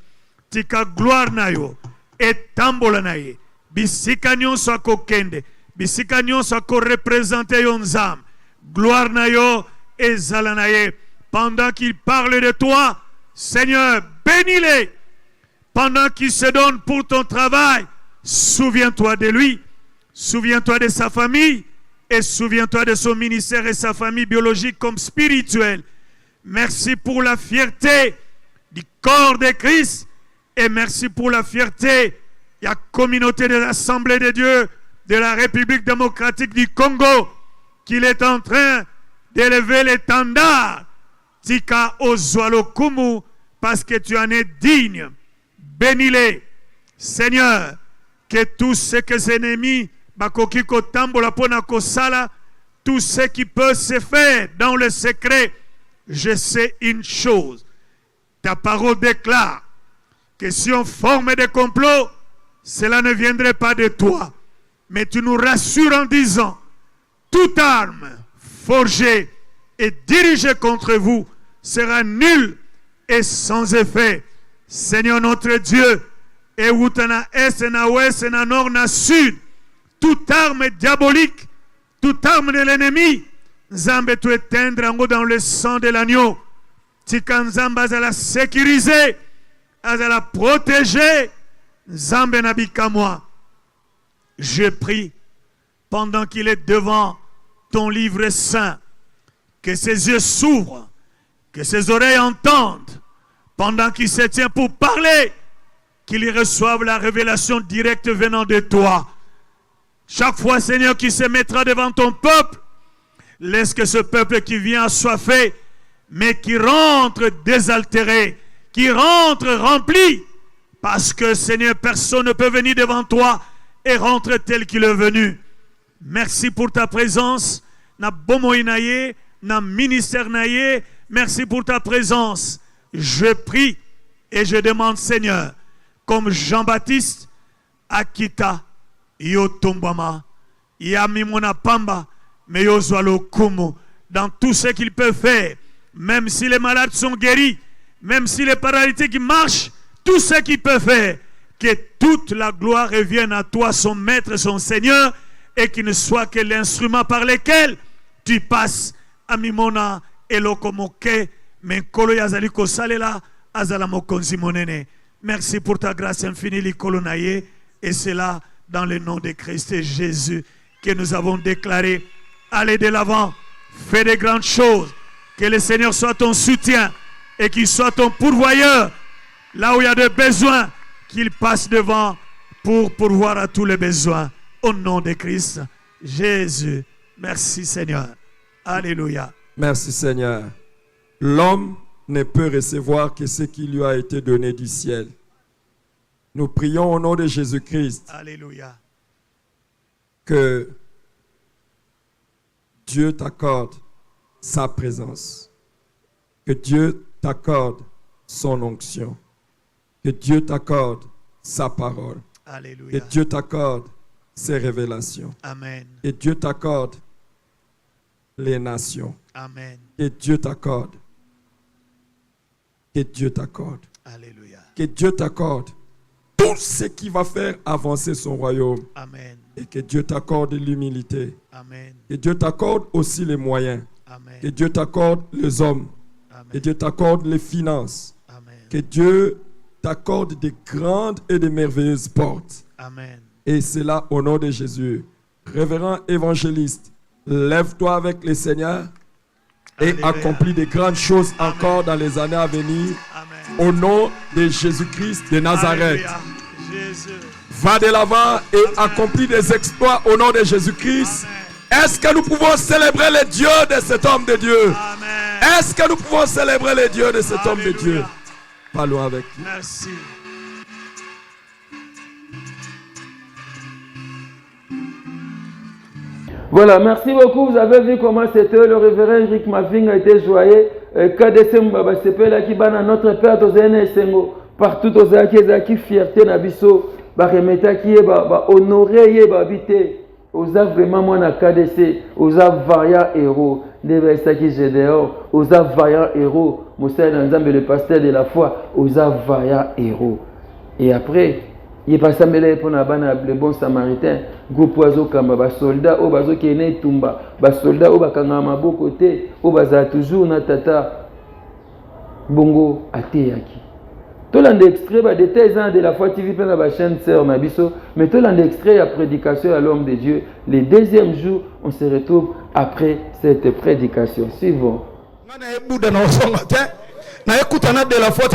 Tika gloire na yo, et tambola na ye. Bisika nyonso akokende, bisika nyonso akorepresente yo nzam. Gloire na yo, ezala na ye. Pendant qu'il parle de toi, Seigneur, bénis-les. Pendant qu'il se donne pour ton travail, souviens-toi de lui, souviens-toi de sa famille et souviens-toi de son ministère et sa famille biologique comme spirituelle. Merci pour la fierté du corps de Christ et merci pour la fierté de la communauté de l'Assemblée de Dieu de la République démocratique du Congo qu'il est en train d'élever l'étendard. Tika Ozwalo Kumu, parce que tu en es digne. Bénis-les, Seigneur, que tout ce que ses ennemis, bakokiko tambola pona kosala, tout ce qui peut se faire dans le secret, je sais une chose. Ta parole déclare que si on forme des complots, cela ne viendrait pas de toi. Mais tu nous rassures en disant, toute arme forgée et dirigée contre vous sera nulle et sans effet. Seigneur notre Dieu, et Outana Est, na Ouest, na Nord, na Sud, toute arme diabolique, toute arme de l'ennemi, Nzambe tu éteindre dans le sang de l'agneau. Tika Nzambe azala sécuriser, azala protéger, Nzambe nabika moi. Je prie, pendant qu'il est devant ton livre saint, que ses yeux s'ouvrent, que ses oreilles entendent, pendant qu'il se tient pour parler, qu'il y reçoive la révélation directe venant de toi. Chaque fois, Seigneur, qu'il se mettra devant ton peuple, laisse que ce peuple qui vient assoiffé, mais qui rentre désaltéré, qui rentre rempli, parce que, Seigneur, personne ne peut venir devant toi et rentre tel qu'il est venu. Merci pour ta présence, na bomoï naye, na ministère naye, merci pour ta présence. Je prie et je demande, Seigneur, comme Jean-Baptiste, Akita, yo tombama, yami mona pamba, mais yo zwalo kumu, dans tout ce qu'il peut faire, même si les malades sont guéris, même si les paralytiques marchent, tout ce qu'il peut faire, que toute la gloire revienne à toi, son maître, son Seigneur, et qu'il ne soit que l'instrument par lequel tu passes à Mimona et Lokomoke, mais Kolo Yazali Kosalela, Azala Mokonzi Monene. Merci pour ta grâce infinie, Likolonaye, et c'est là, dans le nom de Christ et Jésus, que nous avons déclaré, allez de l'avant, fais de grandes choses, que le Seigneur soit ton soutien, et qu'il soit ton pourvoyeur, là où il y a des besoins, qu'il passe devant pour pourvoir à tous les besoins. Au nom de Christ, Jésus. Merci Seigneur. Alléluia. Merci Seigneur. L'homme ne peut recevoir que ce qui lui a été donné du ciel. Nous prions au nom de Jésus-Christ. Alléluia. Que Dieu t'accorde sa présence. Que Dieu t'accorde son onction. Que Dieu t'accorde sa parole. Alléluia. Que Dieu t'accorde ses révélations. Amen. Que Dieu t'accorde les nations. Amen. Que Dieu t'accorde. Que Dieu t'accorde. Alléluia. Que Dieu t'accorde tout ce qui va faire avancer son royaume. Amen. Et que Dieu t'accorde l'humilité. Amen. Que Dieu t'accorde aussi les moyens. Amen. Que Dieu t'accorde les hommes. Amen. Que Dieu t'accorde les finances. Amen. Que Dieu t'accorde des grandes et des merveilleuses portes. Amen. Et c'est là au nom de Jésus. Révérend évangéliste, lève-toi avec le Seigneur et Alléluia. accomplis de grandes choses encore dans les années à venir. Amen. Au nom de Jésus-Christ de Nazareth. Alléluia. Jésus. Va de l'avant et accomplis des exploits au nom de Jésus-Christ. Est-ce que nous pouvons célébrer le Dieu de cet homme de Dieu? Amen. Est-ce que nous pouvons célébrer le Dieu de cet homme de Dieu? Parlons avec lui. Merci. Voilà, merci beaucoup. Vous avez vu comment c'était. Le révérend Eric Mavinga était joyeux. KDC Mbaba Sepela qui bat notre père Tozene Sengo. Partout aux qui fierté Nabiso. Baremeta qui est honoré et habité. Aux a vraiment moi na KDC. Aux a vaillant héros. Nebe Saki Gédéon. Aux a vaillant héros. Moussa Nzambe le pasteur de la foi. Aux a vaillant héros. Et après. Il est passé pour le bon samaritain. Groupe oiseau kamba ba soldat au bazo qui est tumba. Ba soldat au bakanga maboko te. Au baza toujours na tata. Bongo ateyaki. Tout l'un d'extrait ba détails de la foi TV pendant la chaîne sœur Nabiso. Mais tout l'un d'extrait à prédication à l'homme de Dieu. Le deuxième jour, on se retrouve après cette prédication. Suivons. Na ekutana de la foi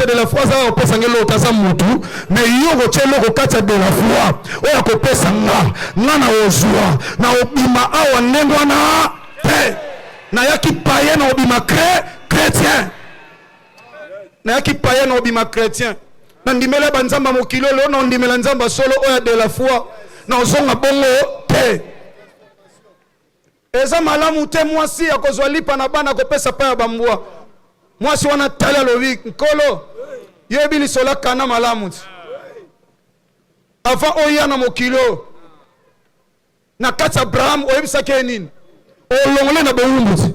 za opesa ngelo kaza mutu me yoko chelo ko kacha de la foi oya ko pesa nga na ozua na obima awa ndengwa na te na yaki paye na obima chrétien na yaki paye na obima chrétien na ndimela banzamba mokilo lo na ndimela nzamba solo oya de la foi na ozonga bongo te eza malamu te mwasi akozwa lipa na bana ko pesa pa ya bambwa. Moi, si on a talé le vic, Nkolo, yebili sola kana malamu. Avant oyana mokilo, na kati Abraham oyebisa kenin, o longole na boumbuti,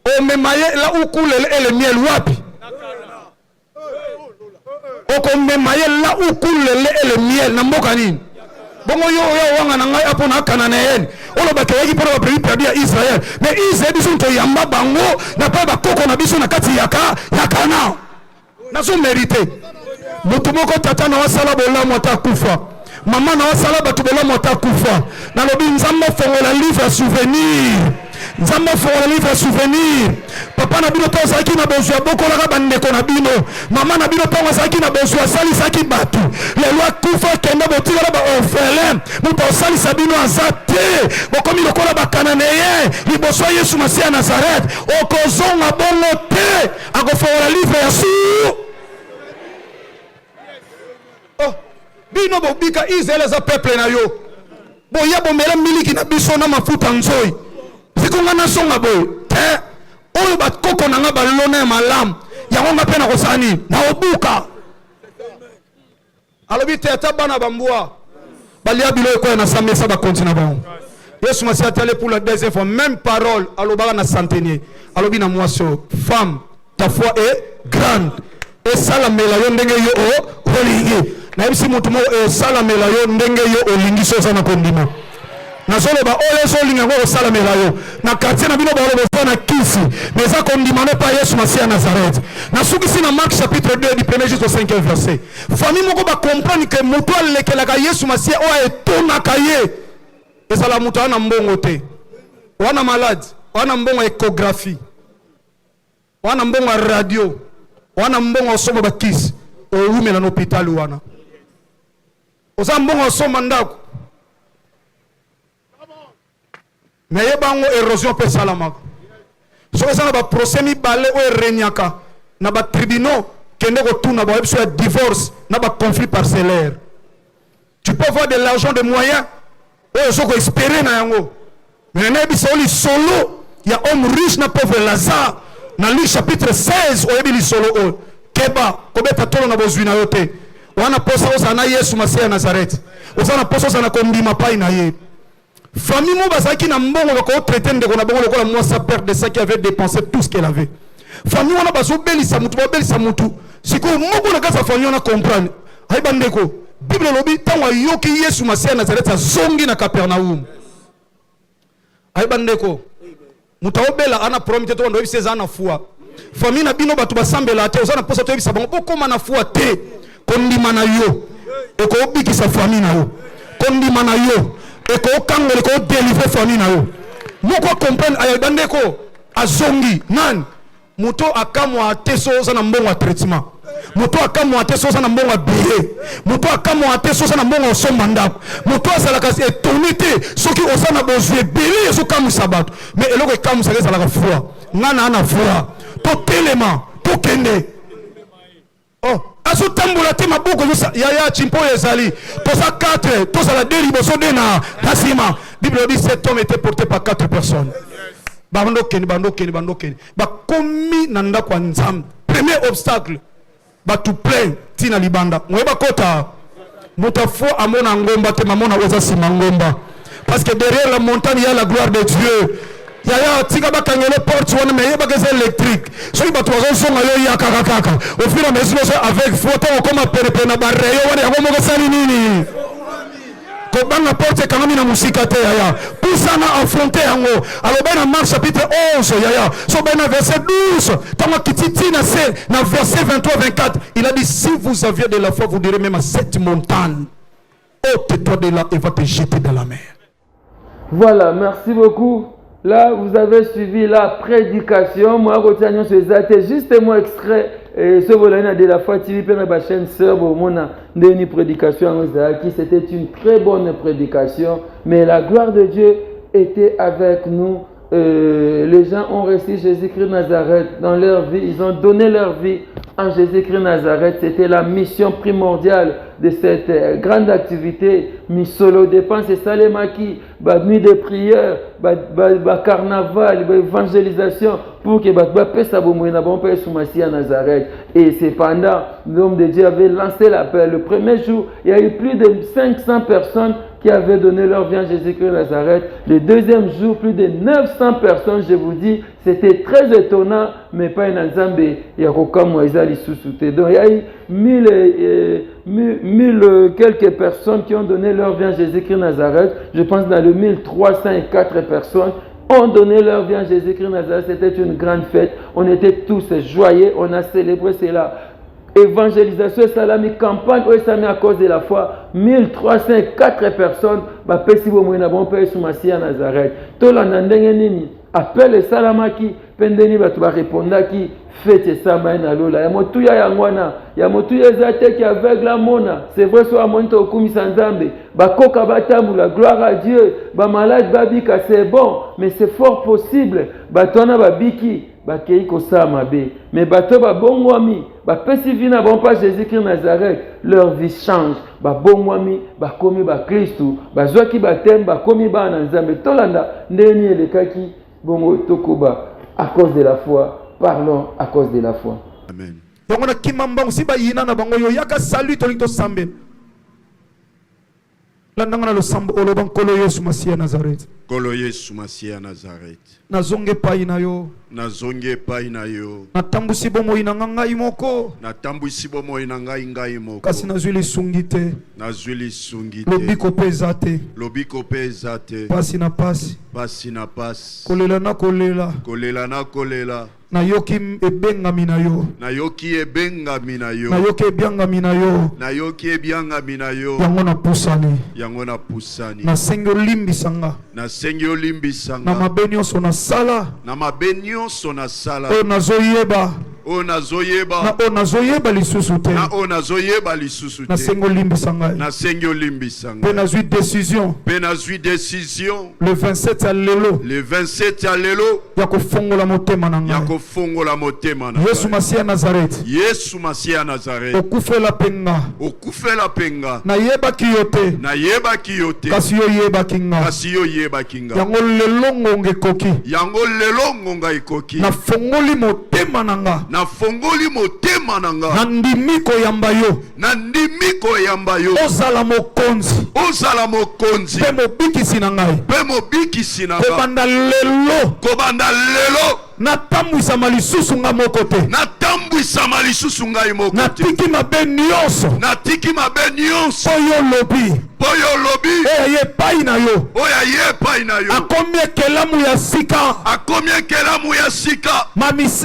o memaye la ukule ele miel wapi. O ko memaye la ukule ele miel na mboka nini. Bongo yo wanga na ngai apo na Kananéen. Olo ba kewaki pour ba pays perdu à Israël. Mais Israël biso to yamba bango na pa ba koko na biso na kati yaka yakana. Na so mérité. Mutu moko tata na wasala bola mota kufa. Mama na wasala batu bola mota kufa. Na lobi nzambo fongola livre souvenir. Nzambo fongola livre souvenir. Papa na bino to saki na bozwa bokola ka bandeko na bino. Mama na bino to saki na bozwa sali saki batu. Le loi kufa kenda botika ba orphelin. Muto sali sabino azate. Bokomi lokola ba Kananéen. Liboso Yesu Masia Nazareth. Okozonga bongo te. Ako fongola livre ya su. Oh, bino bobika Israël za peuple na yo. Boya bomela miliki na biso na mafuta nzoi. Zikonga na songa boy. Te. Oyo bakoko nanga balona malam yango ngape na kosani na obuka alobi teta bana bambwa balia bilo ko na samesa ba continue ba Yesu Masia tale pour la deuxième fois même parole alobaka na centenier alobi na mwaso femme ta foi est grande et salamela yo ndenge yo o olingi na bisi mutu mo salamela yo ndenge yo olingi so sana kondima na solo ba ole so linga ko salamela yo na quartier na bino ba ole bo na kisi mais ça comme demande pas Yesu Masia Nazareth na suki sina Marc chapitre 2 du 1er jusqu'au 5e verset famille moko ba comprendre que mutu alekela ka Yesu Masia o etona kaye ezala mutu ana mbongo te wana malade wana mbongo échographie wana mbongo radio wana mbongo somo ba kisi o umela na hôpital wana oza mbongo somo ndako. Mais il y a une érosion pour Salama. Si vous avez un procès balé ou renyaka, na ba tribunaux qui ne retournent na ba divorce, na ba conflit parcellaire. Tu peux avoir de l'argent, des moyens, ou ils ont espéré na yango. Mais na bisoli solo, il y a homme riche na pauvre Lazare. Na Luc chapitre 16, ou ebili solo o. Keba, kobeta tolo na bozwi na yote. Wana posa osa na Yesu Masia Nazareth. Osa na posa osa na kondima pai na ye. Famille mo bazaki na mbongo ko traiter ndeko na bongo lokola moi sa père de ça qui avait dépensé tout ce qu'elle avait. Famille wana bazo belisa mutu ba belisa mutu. Siko moko na kasa famille wana comprendre. Ay bandeko, Bible lobi tanwa yoki Yesu Masia Nazareth zongi na Capernaum. Ay bandeko. Muta obela ana promite to ndo biseza na foi. Famille na bino batu basambela te ozana posa to bisa bango pokoma na foi te. Kondima na yo. E ko obikisa famille na yo. Kondima na yo. Et qu'on délivre famille na yo. Moko comprendre ayabande ko azongi nan muto akamwa teso sana mbongo wa traitement. Muto akamwa teso sana mbongo wa billet. Muto akamwa teso sana mbongo wa somanda. Muto asala kasi etonité soki osana bozwe billet so kamu sabato. Mais eloko kamu sala la foi. Ngana ana foi. To telema, to kende. Oh azo tambola te mabuko yaya chimpo ezali toza 4 toza la dériboso de na nasima Bible dit cet homme était porté par 4 personnes bandokeni bakomi na ndako ya Nzambe. Premier obstacle batu plein tina libanda moyeba kota mutafo amona ngomba te mamona oza sima ngomba parce que derrière la montagne il y a la gloire de Dieu. Yaya tika bakangele porte wana mais yeba que c'est électrique soki bato bazosonga yo yaka kaka au fur et à mesure avec photo comme perepe na barreyo wana yango moko sali nini kobanga porte kangami na musika te yaya pusana affronter yango aloba na Marc chapitre 11 yaya so bena verset 12 tama kititina c'est na verset 23-24 il a dit si vous aviez de la foi vous direz même à cette montagne ôte-toi de là et va te jeter dans la mer. Voilà, merci beaucoup. Là, vous avez suivi la prédication. Moi, je justement extrait ce volana de la foi TV pour la chaîne sœur Bomona de une prédication qui c'était une très bonne prédication, mais la gloire de Dieu était avec nous. Les gens ont reçu Jésus-Christ Nazareth dans leur vie, ils ont donné leur vie en Jésus-Christ Nazareth. C'était la mission primordiale de cette grande activité. Misolo dépense et salemaki, nuit de prière, carnaval, évangélisation pour que Nazareth. Et cependant, l'homme de Dieu avait lancé l'appel. Le premier jour, il y a eu plus de 500 personnes qui avaient donné leur vie à Jésus-Christ Nazareth. Le deuxième jour, plus de 900 personnes, je vous dis, c'était très étonnant, mais pas un ensemble. Il y a donc il y a eu 1000 quelques personnes qui ont donné leur vie à Jésus-Christ Nazareth. Je pense dans le 1304 personnes ont donné leur vie à Jésus-Christ Nazareth. C'était une grande fête. On était tous joyeux. On a célébré cela. Évangélisation, salami, campagne, à cause de la foi. 1304 personnes. Nazareth. Appelle salamaki. Pendeni batu ba répondaki. Fête ça maina lola. Ya motuya yangwana. Ya motuya zate qui aveugle la mona. C'est vrai soit monto okumi sanzambe. Ba koka batamu la gloire à Dieu. Ba malade babika c'est bon, mais c'est fort possible. Ba tona babiki. Ba keiko sama be. Mais bato ba bongwami. Ba pesi vina bon pas Jésus-Christ Nazareth. Leur vie change. Ba bongwami, ba komi ba Christou. Ba zoaki ba tem ba komi ba nanzambe. Tolanda ndeni elekaki bongo tokoba à cause de la foi. Parlons à cause de la foi. Amen. Donc on a kimamba aussi ba yina na bango yo yaka salut tolinto sambe. La ndanga lo sambo oloban kolo Yesu Masia Nazareth. Kolo Yesu Masia Nazareth. Nazonge pai na yo. Nazonge pai na yo. Natambusi bomo inanga imoko. Natambusi bomo inanga imoko. Kasi nazwili sungite. Nazwili sungite. Lobiko pezate. Lobiko pezate. Pasi na pasi. Pasi na pasi. Kolela na kolela. Kolela na kolela. Nayoki ebengami na yo. Nayoki ebengami na yo. Nayoki ebyangami na yo. Nayoki ebyangami na yo. Yango na pusani. Yango na pusani. Na sengo limbisanga. Na sengo limbisanga. Na mabenyo so na sala. Na mabenyo so na sala. O nazoyeba. O nazoyeba. Na o nazoyeba lisusu te. Na o nazoyeba lisusu te. Na sengo limbisanga. Na sengo limbisanga. Pe nazwi décision. Pe nazwi décision. Le 27 à lelo. Le 27 à lelo. Yako fongola motema na ngai. Yako fongola motema na ngai. Yesu Masia Nazareth. Yesu Masia Nazareth. Okufela penga. Okufela penga. Na yeba kiyote. Na yeba kiyote. Kasi yo yeba kinga. Kasi yo yeba kinga. Yango lelo ngonga ekoki. Yango lelo ngonga ekoki. Na fongoli motema na nga. Na fongoli motema na nga. Na ndimi koyamba yo. Na ndimi koyamba yo. Ozala mokonzi. Ozala mokonzi. Pe mobikisi na ngai. Pe mobikisi na nga. Kobanda lelo. Kobanda lelo. Natambwisama lisusu nga moko te. Natambwisama lisusu ngai moko te. Natiki mabe nyonso. Natiki mabe nyonso. Oyo lobi. Oyo lobi. Oya ye pai na yo. Oya ye pai na yo. Akomi ekelamu ya sika. Akomi ekelamu ya sika.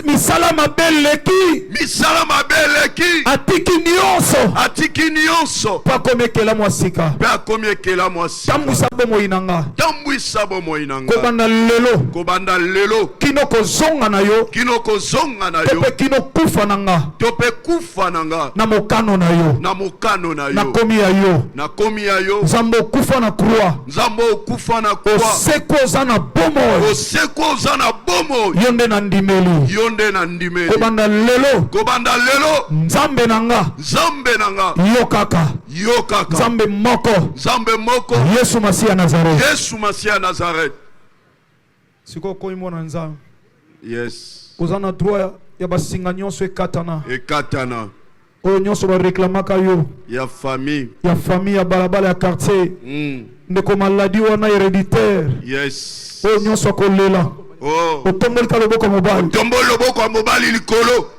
Misala mabe leki. Misala mabe leki. Atiki nyonso. Atiki nyonso. Pa akomi ekelamu ya sika. Pa akomi ekelamu ya sika. Tambwisa bomo inanga. Tambwisa bomo inanga. Kobanda lelo. Kobanda lelo. Kinoko zonga na yo kino kozonga na yo tope kino kufa na nga tope kufa na nga na mokano na yo na mokano na na yo komi ya yo na komi ya yo nzambe okufa na croix nzambe okufa na kwa oseko oza na bomoi oseko oza na bomo yo nde na ndimeli yo nde na ndimeli kobanda lelo nzambe na nga yo kaka nzambe moko yesu masiya Nazareth sikoyo koyi mwana nzambe yes oza na droit ya basinga nyonso ekatana oyo nyonso bareklamaka yo ya famille ya balabala ya quartier ndeko maladi wana héréditaire yes oyo nyonso akolela otomboli ka loboko ya mobali likolo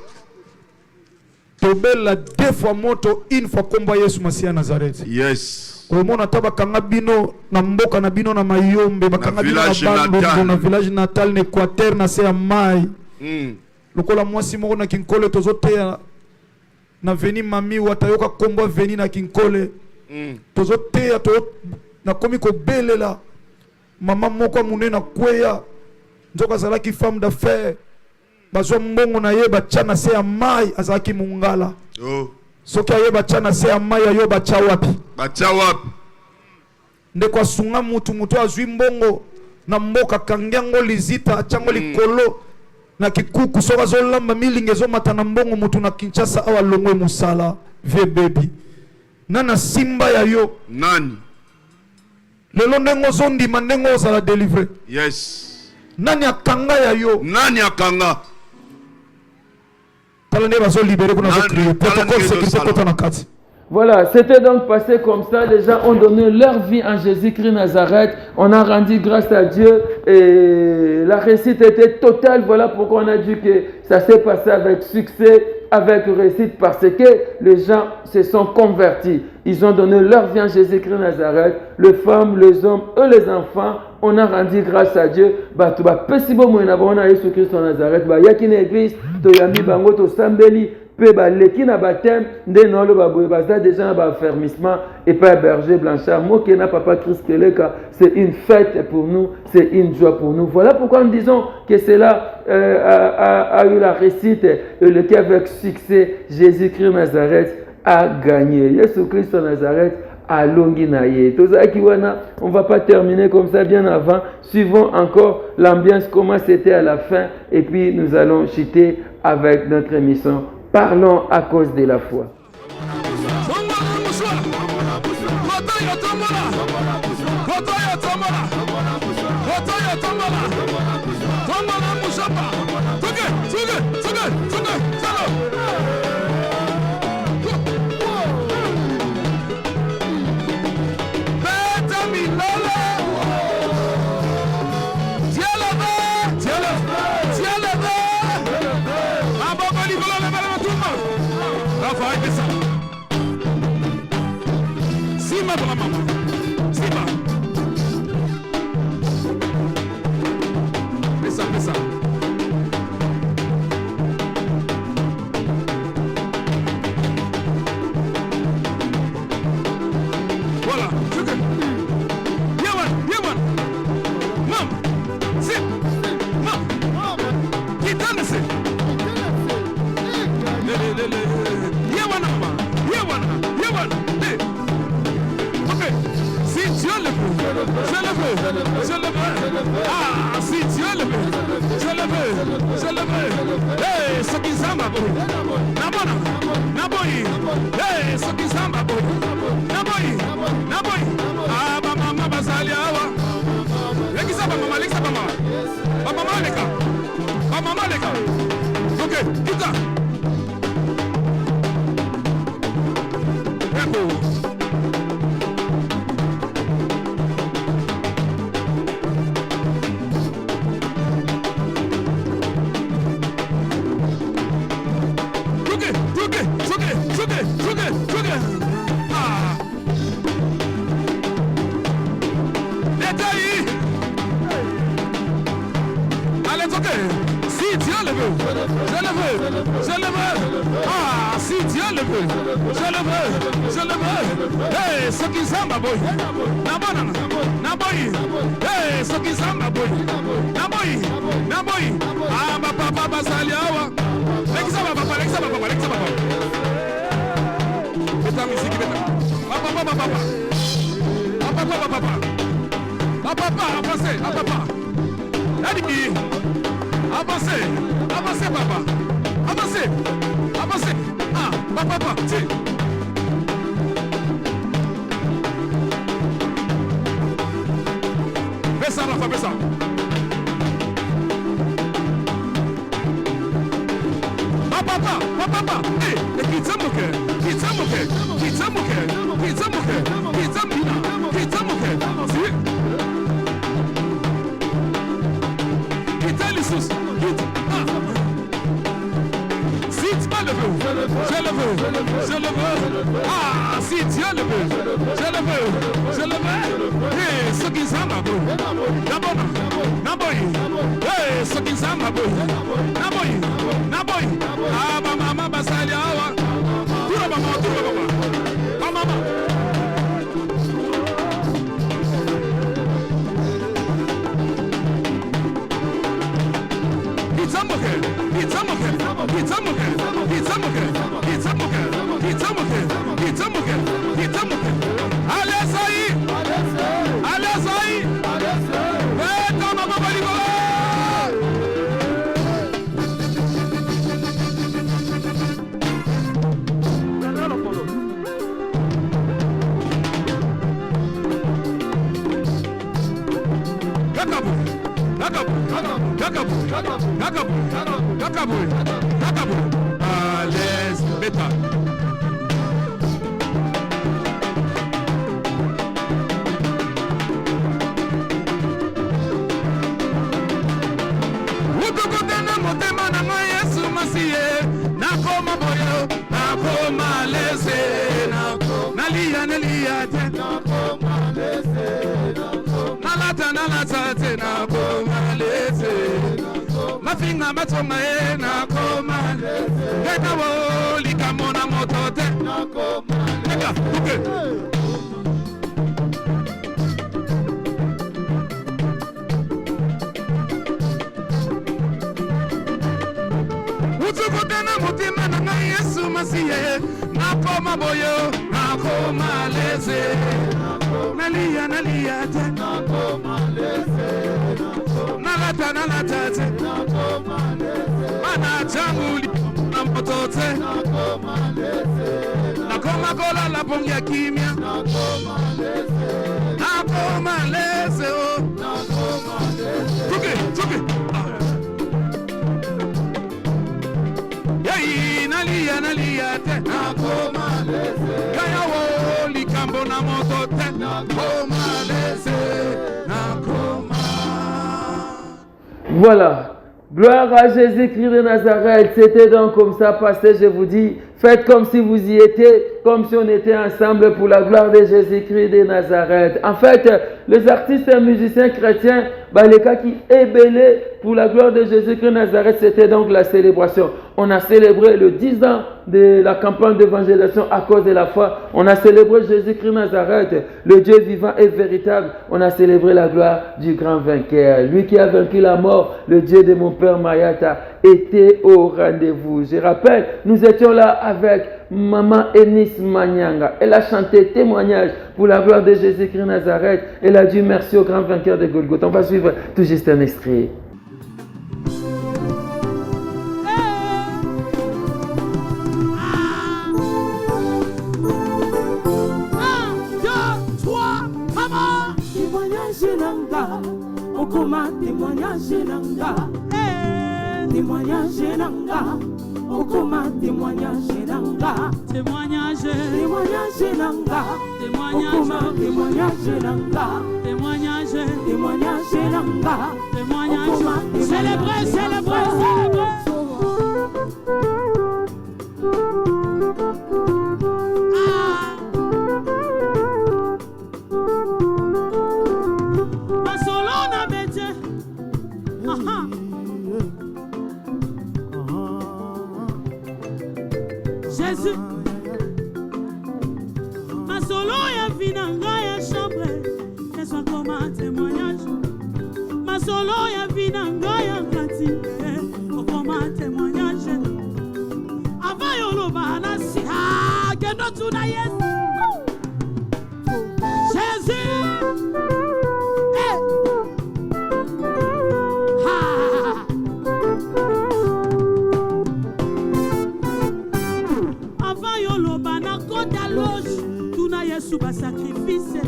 tobela 2 fois moto une fois komba yesu masiya Nazareth yes omona ta bakanga bino na mboka na bino na mayombe bakanga bino na Bandundu na village natal na Équateur na se ya mai lokola mwasi moko na kinkole tozoteya na veni mami watayoka kombo veni na kinkole tozoteya na komi kobelela mama moko munene kweya nzoka azalaki femme d'affaires bazwa mbongo na ye batya na se ya mai azalaki mungala soki aye batya na se ya mai ayo batya wapi ndeko asunga mutu azwi mbongo na mboka kangi yango lizita atyango likolo na kikuku soki azolamba milingi ezomata na mbongo mutu na Kinshasa awa longwe musala vie baby nana simba ya yo nani lelo ndenge ozondima ndenge ozala délivrer yes nani akanga ya yo tala nde bazolibere kuna zokriye protocole sécurité kota na kati. Voilà, c'était donc passé comme ça. Les gens ont donné leur vie en Jésus-Christ Nazareth. On a rendu grâce à Dieu et la réussite était totale. Voilà pourquoi on a dit que ça s'est passé avec succès, avec réussite, parce que les gens se sont convertis. Ils ont donné leur vie en Jésus-Christ Nazareth. Les femmes, les hommes et les enfants, on a rendu grâce à Dieu. Bah, tu vas possible on a Jésus-Christ Nazareth. Bah, y'a qu'une église, tu yami bango to sambeli. Leki na baptême nde nolo baboye baza déjà na baffermissement et pas berger Blanchard moke na papa Christ Keleka, c'est une fête pour nous, c'est une joie pour nous. Voilà pourquoi nous disons que cela a eu la réussite et le qui avec succès Jésus-Christ Nazareth a gagné. Jésus-Christ Nazareth a longi na ye. On va pas terminer comme ça bien avant. Suivons encore l'ambiance comment c'était à la fin et puis nous allons chuter avec notre émission. Parlons à cause de la foi. Ah, papa, basaliawa. L'examen, papa. Mets ta musique, papa. Papa, avancez, papa. Allez, avancez, papa. Avancez. Ah, papa, tiens. Fais ça, fais ça. Papa, hey, kitsamuke. Si. Kitalisus. Si tu pas le veux, je le veux. Ah, si Dieu le veut, je le veux. Hey, ce qui s'en va, Naboy. Hey, ce qui s'en va, Naboy. Ah, maman, basaliawa. Tout maman. Maman. Gakabu. À l'aise, bêta. Ukukutana motema na moi Yesu Masiye. Nakoma boyo, nakoma leze. Nalia te. Nakoma leze. Nalata te, nakoma leze. Mafinga matonga na koma Gana wo likamona motote na koma Nega, okay. Utukutana mutima na nga Yesu Masiye na koma boyo na koma leze Nalia te na koma leze Nalata te Mana changuli na motote Nakoma kola la pongia kimia Nakoma leze oh Tuke Yai nalia te Nakoma leze Kaya wo likambo na motote Nakoma leze Nakoma. Voilà, gloire à Jésus-Christ de Nazareth. C'était donc comme ça, pasteur, je vous dis, faites comme si vous y étiez, comme si on était ensemble pour la gloire de Jésus-Christ de Nazareth. En fait, les artistes et musiciens chrétiens, les cas qui ébélaient pour la gloire de Jésus-Christ de Nazareth, c'était donc la célébration. On a célébré le 10 ans de la campagne d'évangélisation à cause de la foi. On a célébré Jésus-Christ de Nazareth, le Dieu vivant et véritable. On a célébré la gloire du grand vainqueur. Lui qui a vaincu la mort, le Dieu de mon père Mayata, était au rendez-vous. Je rappelle, nous étions là avec Maman Enis Manyanga. Elle a chanté témoignage pour la gloire de Jésus-Christ de Nazareth. Elle a dit merci au grand vainqueur de Golgotha. On va suivre tout juste un extrait. Témoignage nanga, témoignage nanga, okoma témoignage nanga, témoignage nanga, okoma témoignage nanga, témoignage nanga, célébrer. Jésus, ma solo ya vinanga ya chambre, qu'elle soit comme un témoignage. Ma solo ya vinanga ya grati, tuna Yesu. Jésus. Hey. Ha. Avant yoloba na kota loge tuna Yesu ba sacrifice.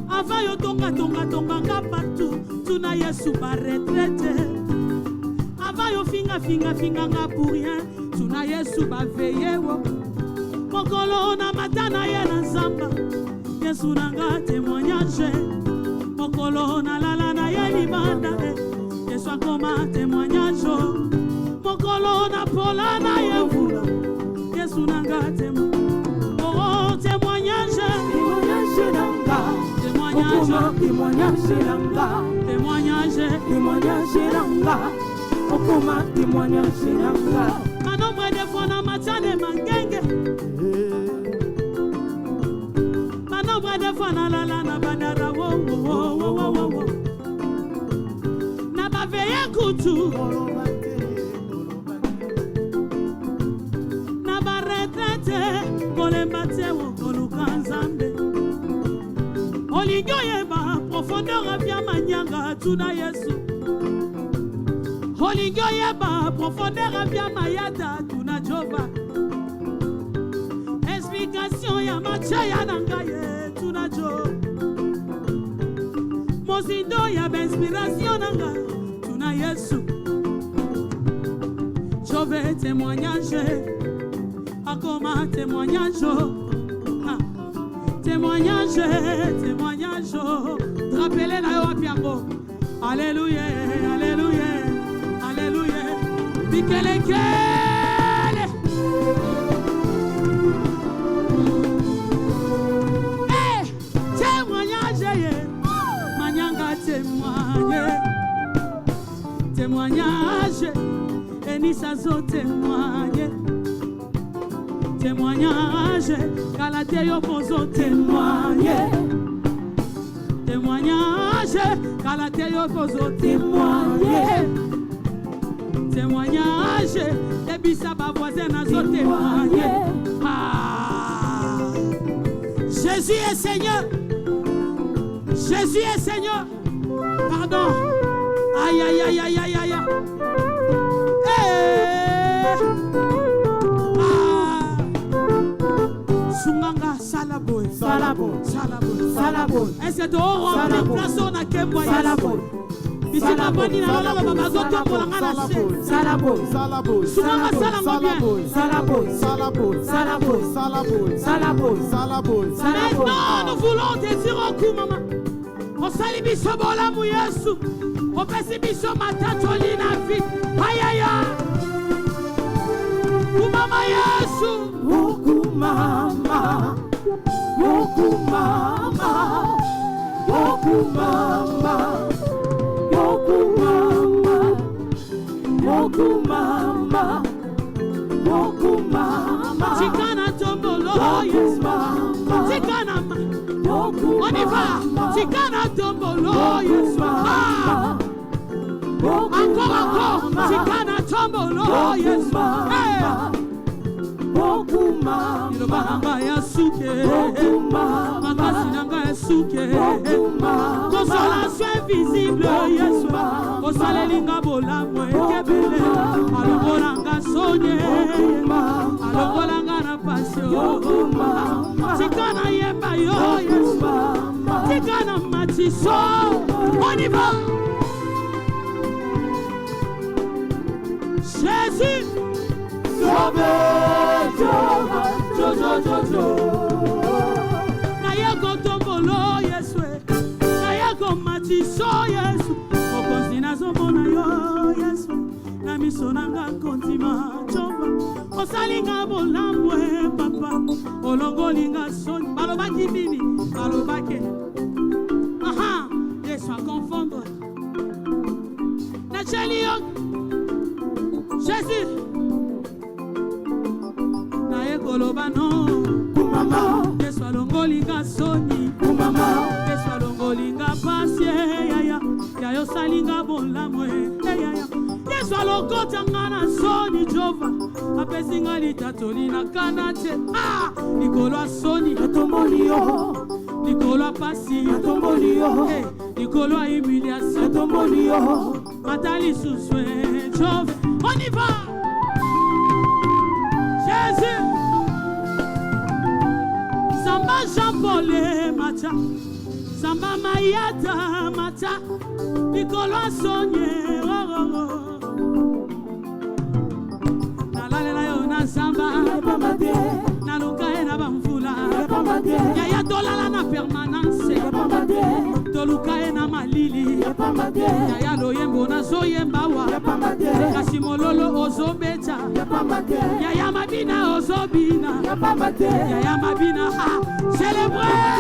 Avant yo tonga nga partout tuna Yesu ba retraite. Avant yo finga nga pour rien tuna Yesu ba veiller wo. Mokolo na matana ye na nzamba Yesu nanga témoignage. Mokolo na lala na ye libanda Yesu akoma témoignage. Mokolo na pola na ye vula Yesu nanga témoignage. Oh témoignage. Témoignage nanga. Témoignage nanga. Témoignage nanga. Okoma témoignage nanga. Manombre de fois na matane mangenge. Manombre de fois na lala na bandara wo. Na ba veye kutu. Na ba retraite kolembate wo kolukanzambe. Olingo yeba profondeur avia manyanga tuna Yesu. Olingo yeba profondeur avia mayada tuna Jova. Explication ya machaya nangaye tuna Jo. Mozindo ya inspiration nanga tuna Yesu. Jove témoignage. Akoma témoignage. Témoignage. Rappelez na yo apiango. Alléluia, alléluia, alléluia. Bikelekele. Eh, témoignage ye. Manyanga témoignage. Enisa zo témoigne. Témoignage, Galate yo pozo témoigner. Témoignage, Galate yo pozo témoigner. Témoignage, Ebisa ba voisin nazo témoigner. Ah. Jésus est Seigneur. Jésus est Seigneur. Pardon. Aïe aïe aïe aïe aïe aïe. Sunganga salaboy, salaboy. Et c'est dehors rempli place on a kemboy. Salaboy. Ici la bandi na la baba bazoto pour la ngana. Salaboy. Sunganga salaboy. Salaboy. Maintenant nous voulons te dire au coup maman. On sali biso bola mu Yesu. On pesi biso matatoli na vie. Aïe aïe aïe. Mama Yesu. Mama. Tikana tombolo Yesu. Tikana ma. On y va. Tikana tombolo Yesu. Encore. Tikana tombolo Yesu. Ilobanga ya suke. Makasi nanga ya suke. Consolation invisible Yesu. Osalelinga bolamwe kebele. Alongolanga sonye. Alongolanga na passion. Tikana yemba yo Yesu. Tikana matiso. On y va. Jésus. Na yako tombolo Yesu. Na yako matiso Yesu. Okonzi na zomona yo Yesu. Na miso nanga kontima chomba. Osalinga bolambwe papa. Olongolinga son. Balobaki nini? Balobake. Aha. Yesu a confondre. Na cheli yo. Jésus. Kolobano kumama Yesu alongolinga soni kumama Yesu alongolinga pasie yaya yayo salinga bolamwe yaya Yesu alokotanga na soni Jova apesinga litatoli na kanate likolo asoni atomboli yo likolo apasi atomboli yo likolo a humiliation atomboli yo matali suswe Jova. On y va Jésus Samba Jean-Paul Macha Samba Mayata Macha likolo asonye Nalela yo na samba na luka na bamfula ya dolala na permanence toluka na malili ya loyembo na zoyemba wa kasi mololo ozobeta ya mabina ozobina ya mabina célébrer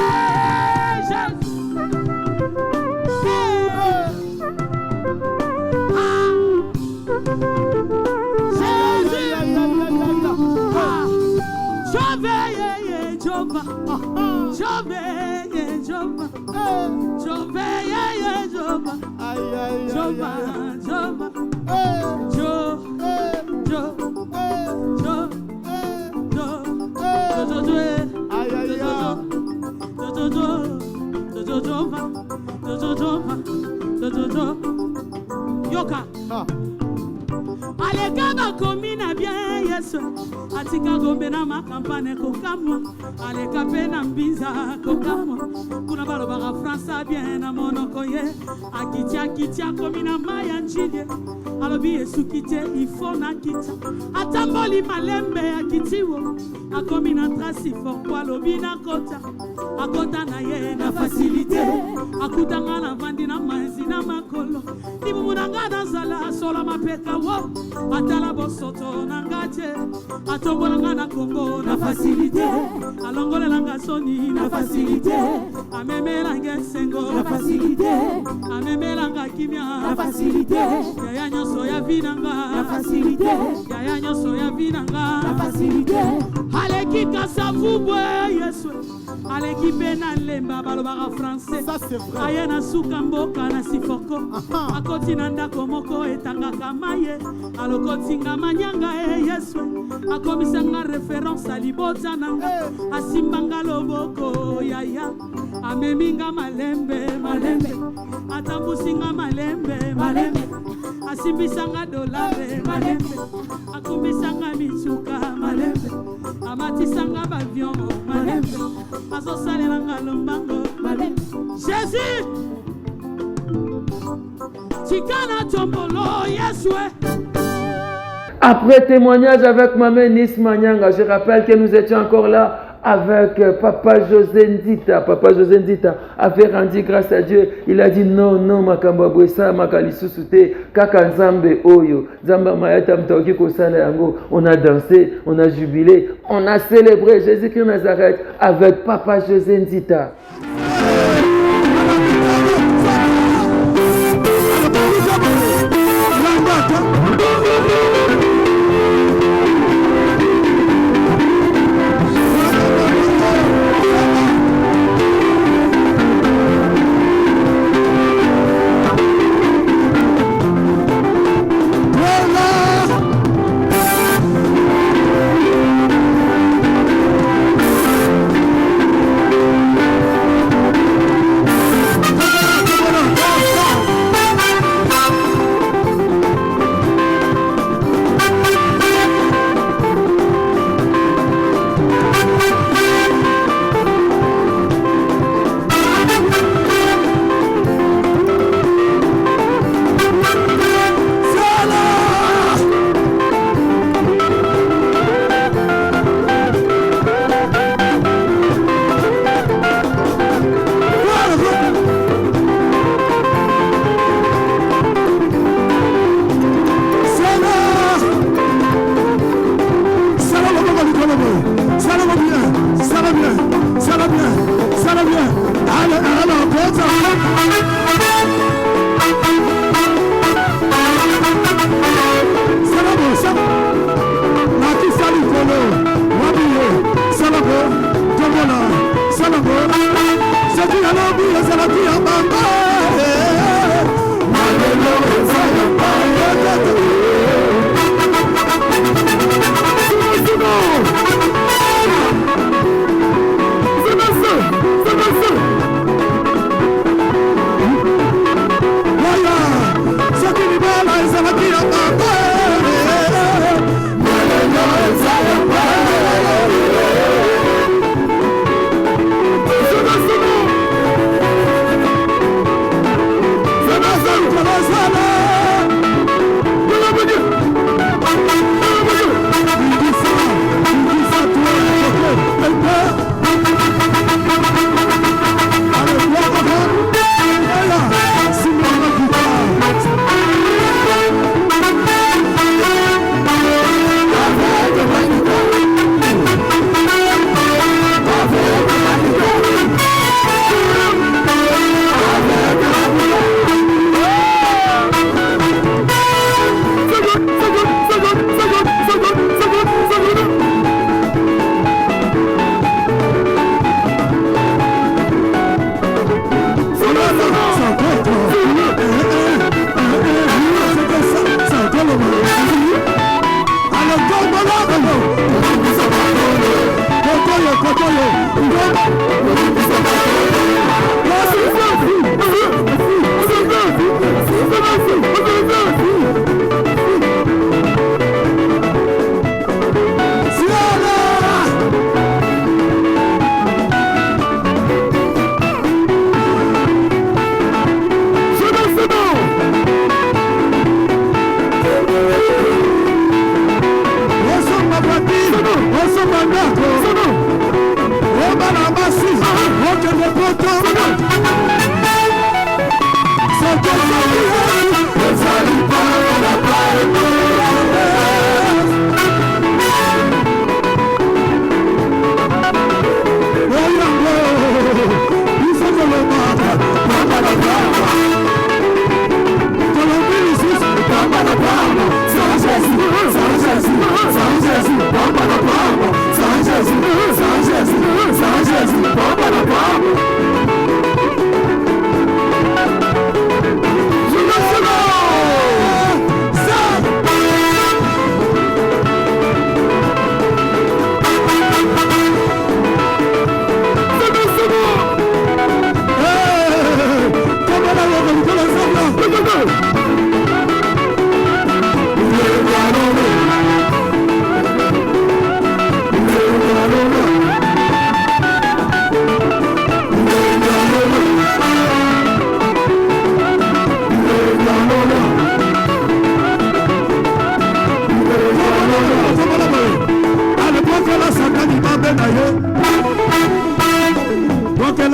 Yoka Alega bakomina bien Yesu atika gombe na makampane kokamwa aleka pena mbinza kokamwa kuna balo baka fransa bien na monoko ye akitia komina maya njile alobi Yesu kite ifona kita atamboli malembe akitiwo akomina trasi forkwa lobi na kota akota na ye na facilité akutanga na vandi na manzi na makolo nibumunanga na zala sola mapeka wo atala bosoto na ngate atombolanga na Kongo na facilité alongolelanga soni na facilité amemelanga sengo na facilité amemelanga kimia na facilité ya nyoso ya vinanga na facilité ya nyoso ya vinanga na facilité aleki kasavubwe Yesu aleki pena lemba balobaka français ayena suka mboka na sifoko akoti na ndako moko etangaka maye alokotinga manyanga Yesu akomisanga référence à libota nanga asimbanga loboko yaya ameminga malembe atambusinga malembe asimbisanga dolare malembe akumbisanga mitsuka malembe amatisanga bavion malembe azosalelanga lombango malembe Jésus Chikana tombolo Yesu. Après témoignage avec Maman Nis Manyanga, je rappelle que nous étions encore là avec Papa José Ndita. Papa José Ndita avait rendu grâce à Dieu. Il a dit non, Makamba Bwesa, Makalisusute, Kaka Nzambe Oyo. Nzamba Maeta Mtauki Kosala Yango. On a dansé, on a jubilé, on a célébré Jésus-Christ Nazareth avec Papa José Ndita.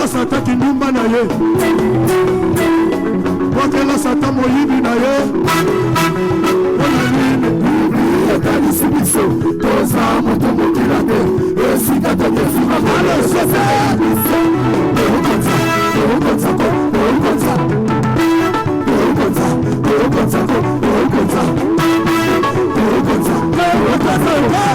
Wakela Satan kinyumba na ye. Wakela Satan moyibi na ye. Etalisi biso, toza moto mokilate. Esika toke fima male sose. Okonza, okonza ko, okonza. Okonza, okonza ko, okonza. Okonza, okonza ko.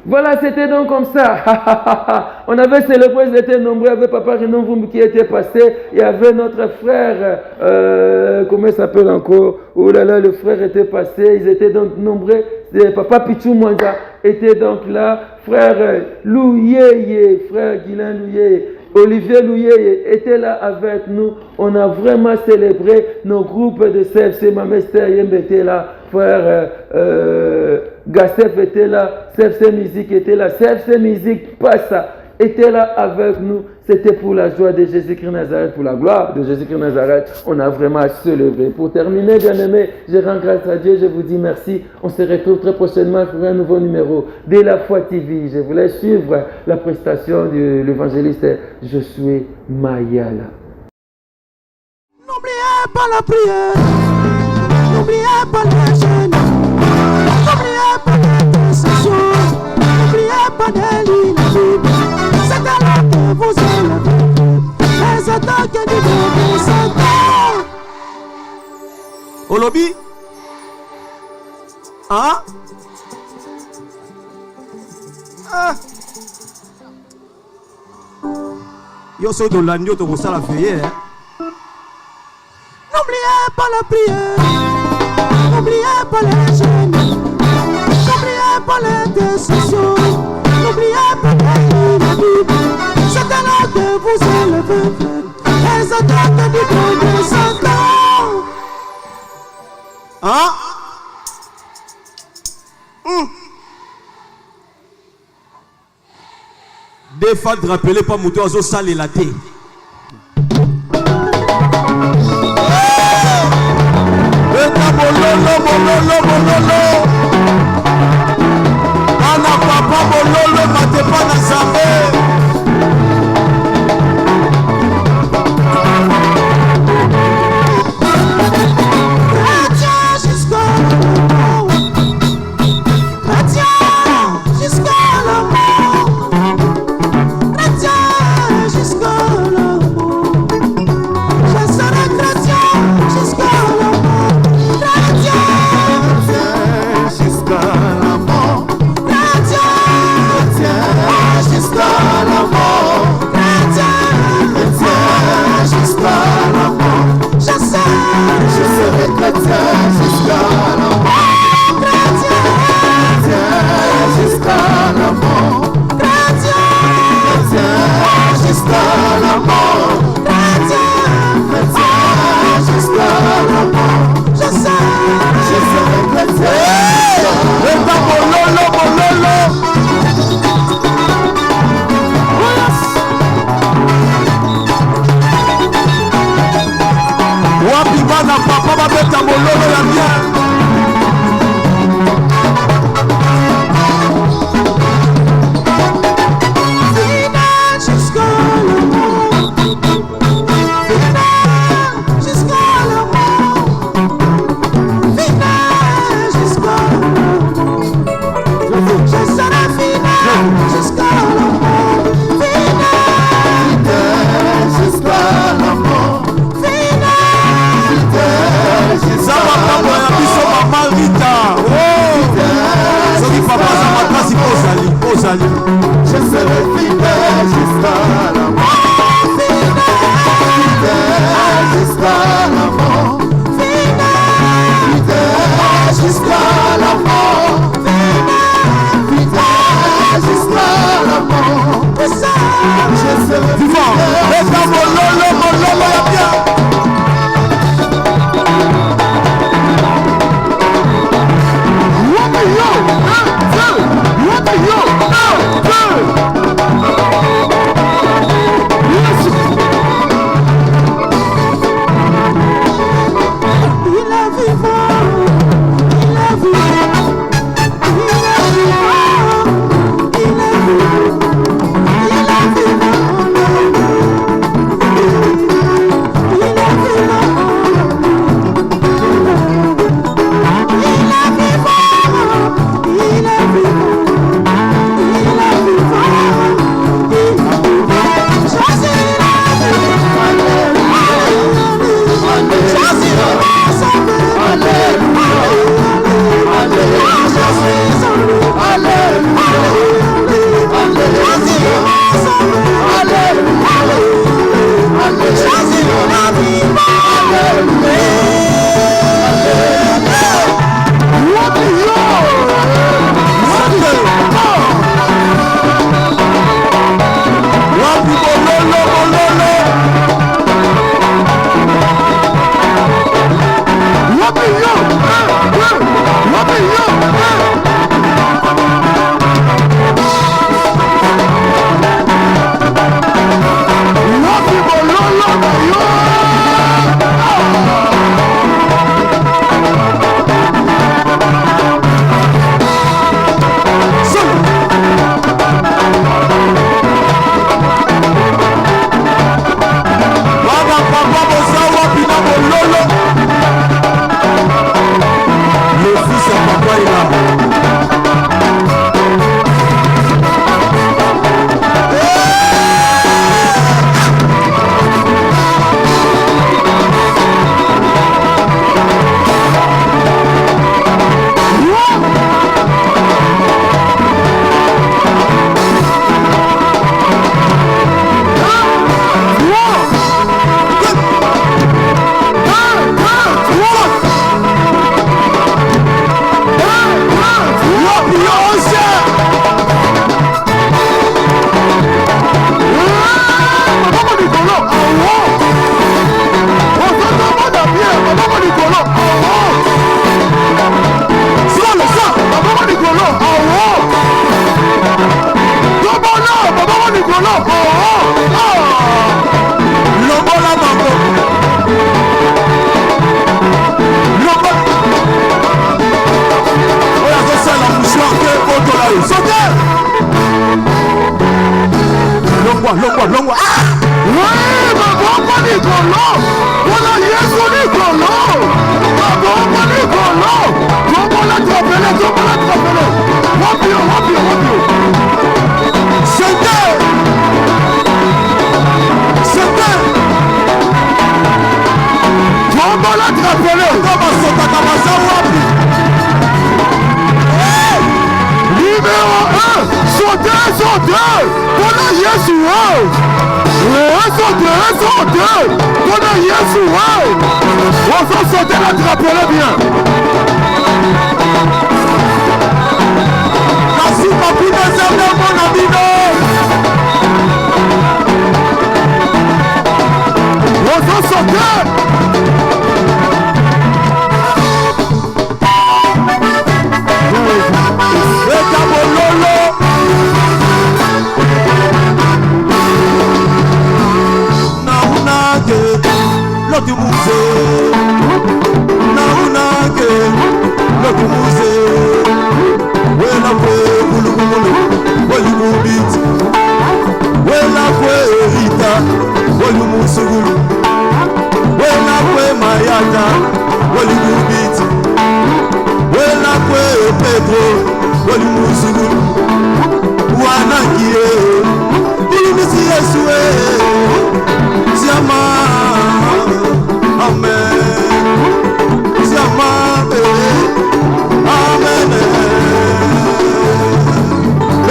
Voilà, c'était donc comme ça. On avait célébré, ils étaient nombreux. Il y avait Papa Renan Vumbi qui était passé. Il y avait notre frère, comment il s'appelle encore? Oh là là, le frère était passé. Ils étaient donc nombreux. Papa Pichou Mwanza était donc là. Frère Louyeye, frère Guilain Louyeye, Olivier Louyeye était là avec nous. On a vraiment célébré nos groupes de CFC. Maman Esther Yembe était là. Frère Gassef était là. CFC Musique était là. CFC Musique Passa était là avec nous. C'était pour la joie de Jésus-Christ Nazareth, pour la gloire de Jésus-Christ Nazareth. On a vraiment célébré. Pour terminer, bien-aimés, je rends grâce à Dieu. Je vous dis merci. On se retrouve très prochainement pour un nouveau numéro de La Foi TV. Je voulais suivre la prestation de l'évangéliste Josué Mayala. N'oubliez pas la prière. N'oubliez pas les jeunes. N'oubliez pas l'intercession. N'oubliez pas de lire la Bible. C'est là que vous élevez les attaques du Dieu Satan. Au lobby? Hein? Yo soy de l'agneau, tu vas la veiller. N'oubliez pas la prière. N'oubliez pas les jeunes. N'oubliez pas l'intercession. N'oubliez pas la Bible. C'est là que vous élevez les attaques du Dieu Satan. Hein? Des fois de rappeler pas mon oiseau sale et la thé. Le ozali. Je serai fidèle jusqu'à la mort. Fidèle jusqu'à la mort. Fidèle jusqu'à la mort. Fidèle jusqu'à la mort. Je serai fidèle. Et dans mon lolo, y'a bien.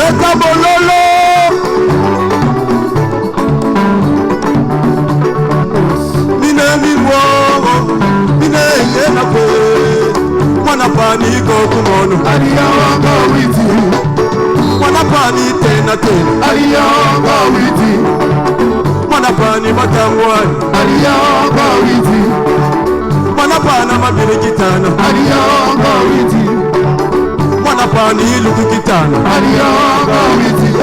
beta bololo mine mimworo mine yena kwe mwana pani kokumono Aria wanga witi mwana pani tena tena Aria wanga witi mwana pani matangwani Aria wanga witi mwana pana mabili kitana Aria wanga witi mwana pani luku kitana Aria wanga witi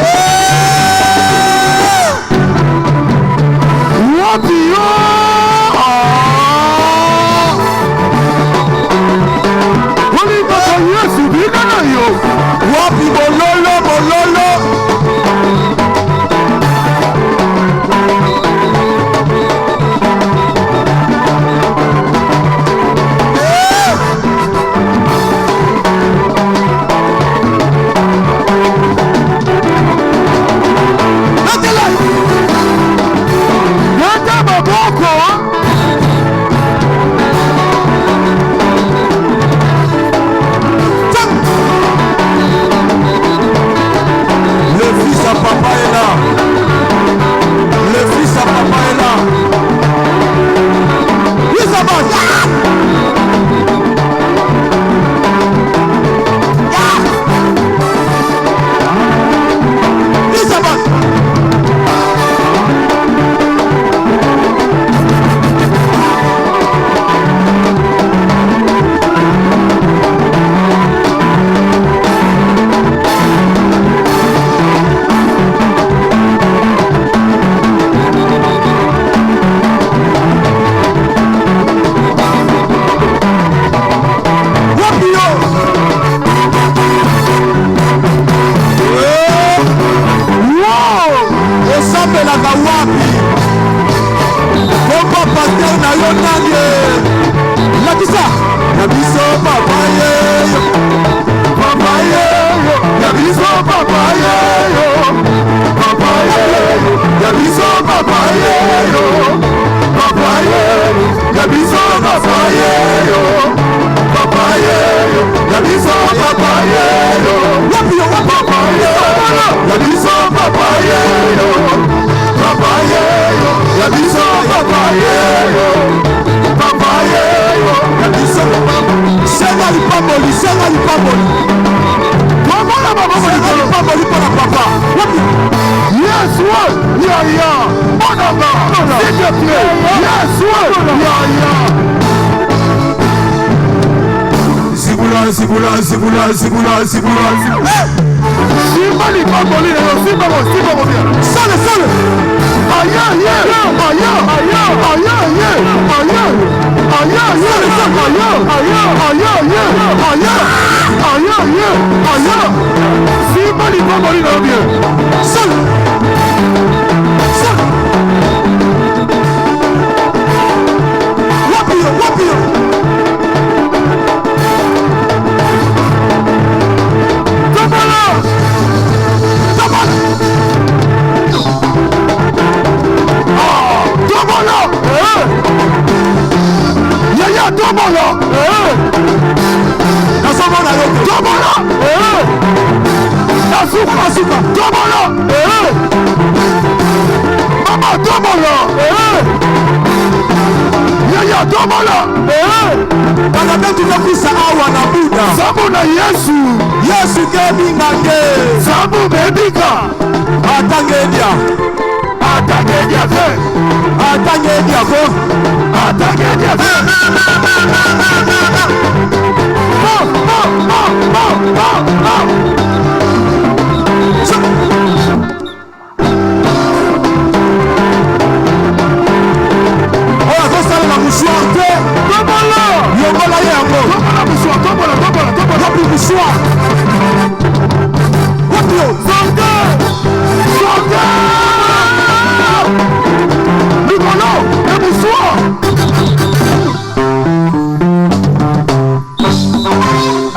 Wapi yo Holy Papa Yesu bina na yo wapi bololo bololo Nata maboko le fils à papa est là le fils à papa est là oui ça va oui ça va osambelaka wapi komba paster na yo nani lakisa ya biso papa yeyo papa yeyo ya biso papa yeyo papa yeyo ya biso papa yeyo papa yeyo ya biso papa yeyo papa yeyo ya biso papa yeyo wapi yo papa yeyo ya biso papa yeyo papa yeyo ya biso papa yeyo papa yeyo ya biso senga lipamboli komona mama senga lipamboli mpona papa Yes, what? Yeah. Monanga. S'il te plaît. Yes, what? Yeah. Zibula. Simba lipamboli lelo, simba mo bien. Sale. Aya. Simba lipamboli lelo bien. Sale. Wapi yo Tomala. Yaya tomala. nazomona yo Tomala. Asuka. Tomala. Mama tomala. Yaya tomala. bana betu nakusa awa na buda Sabu na Yesu. yesu kebingange Sabu bebika. atangedia Atangedia ko. oyo azosalela mushwar te yongola ye yango wapi mushwar wapi yo Likolo emuswa.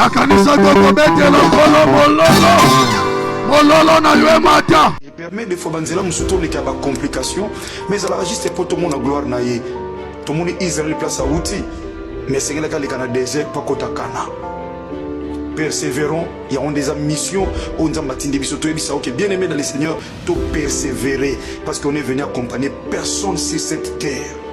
akanisa tokobetela nkolo mololo na yo emata permet des fois banzela musu toleka ba complication mais ezalaka juste po tomona gloire na ye tomoni Israël place auti mais esengelaka aleka na désert po akota Kana persévérons. Il y a des missions. On a bien aimé dans le Seigneur, de persévérer. Parce qu'on est venu accompagner personne sur cette terre.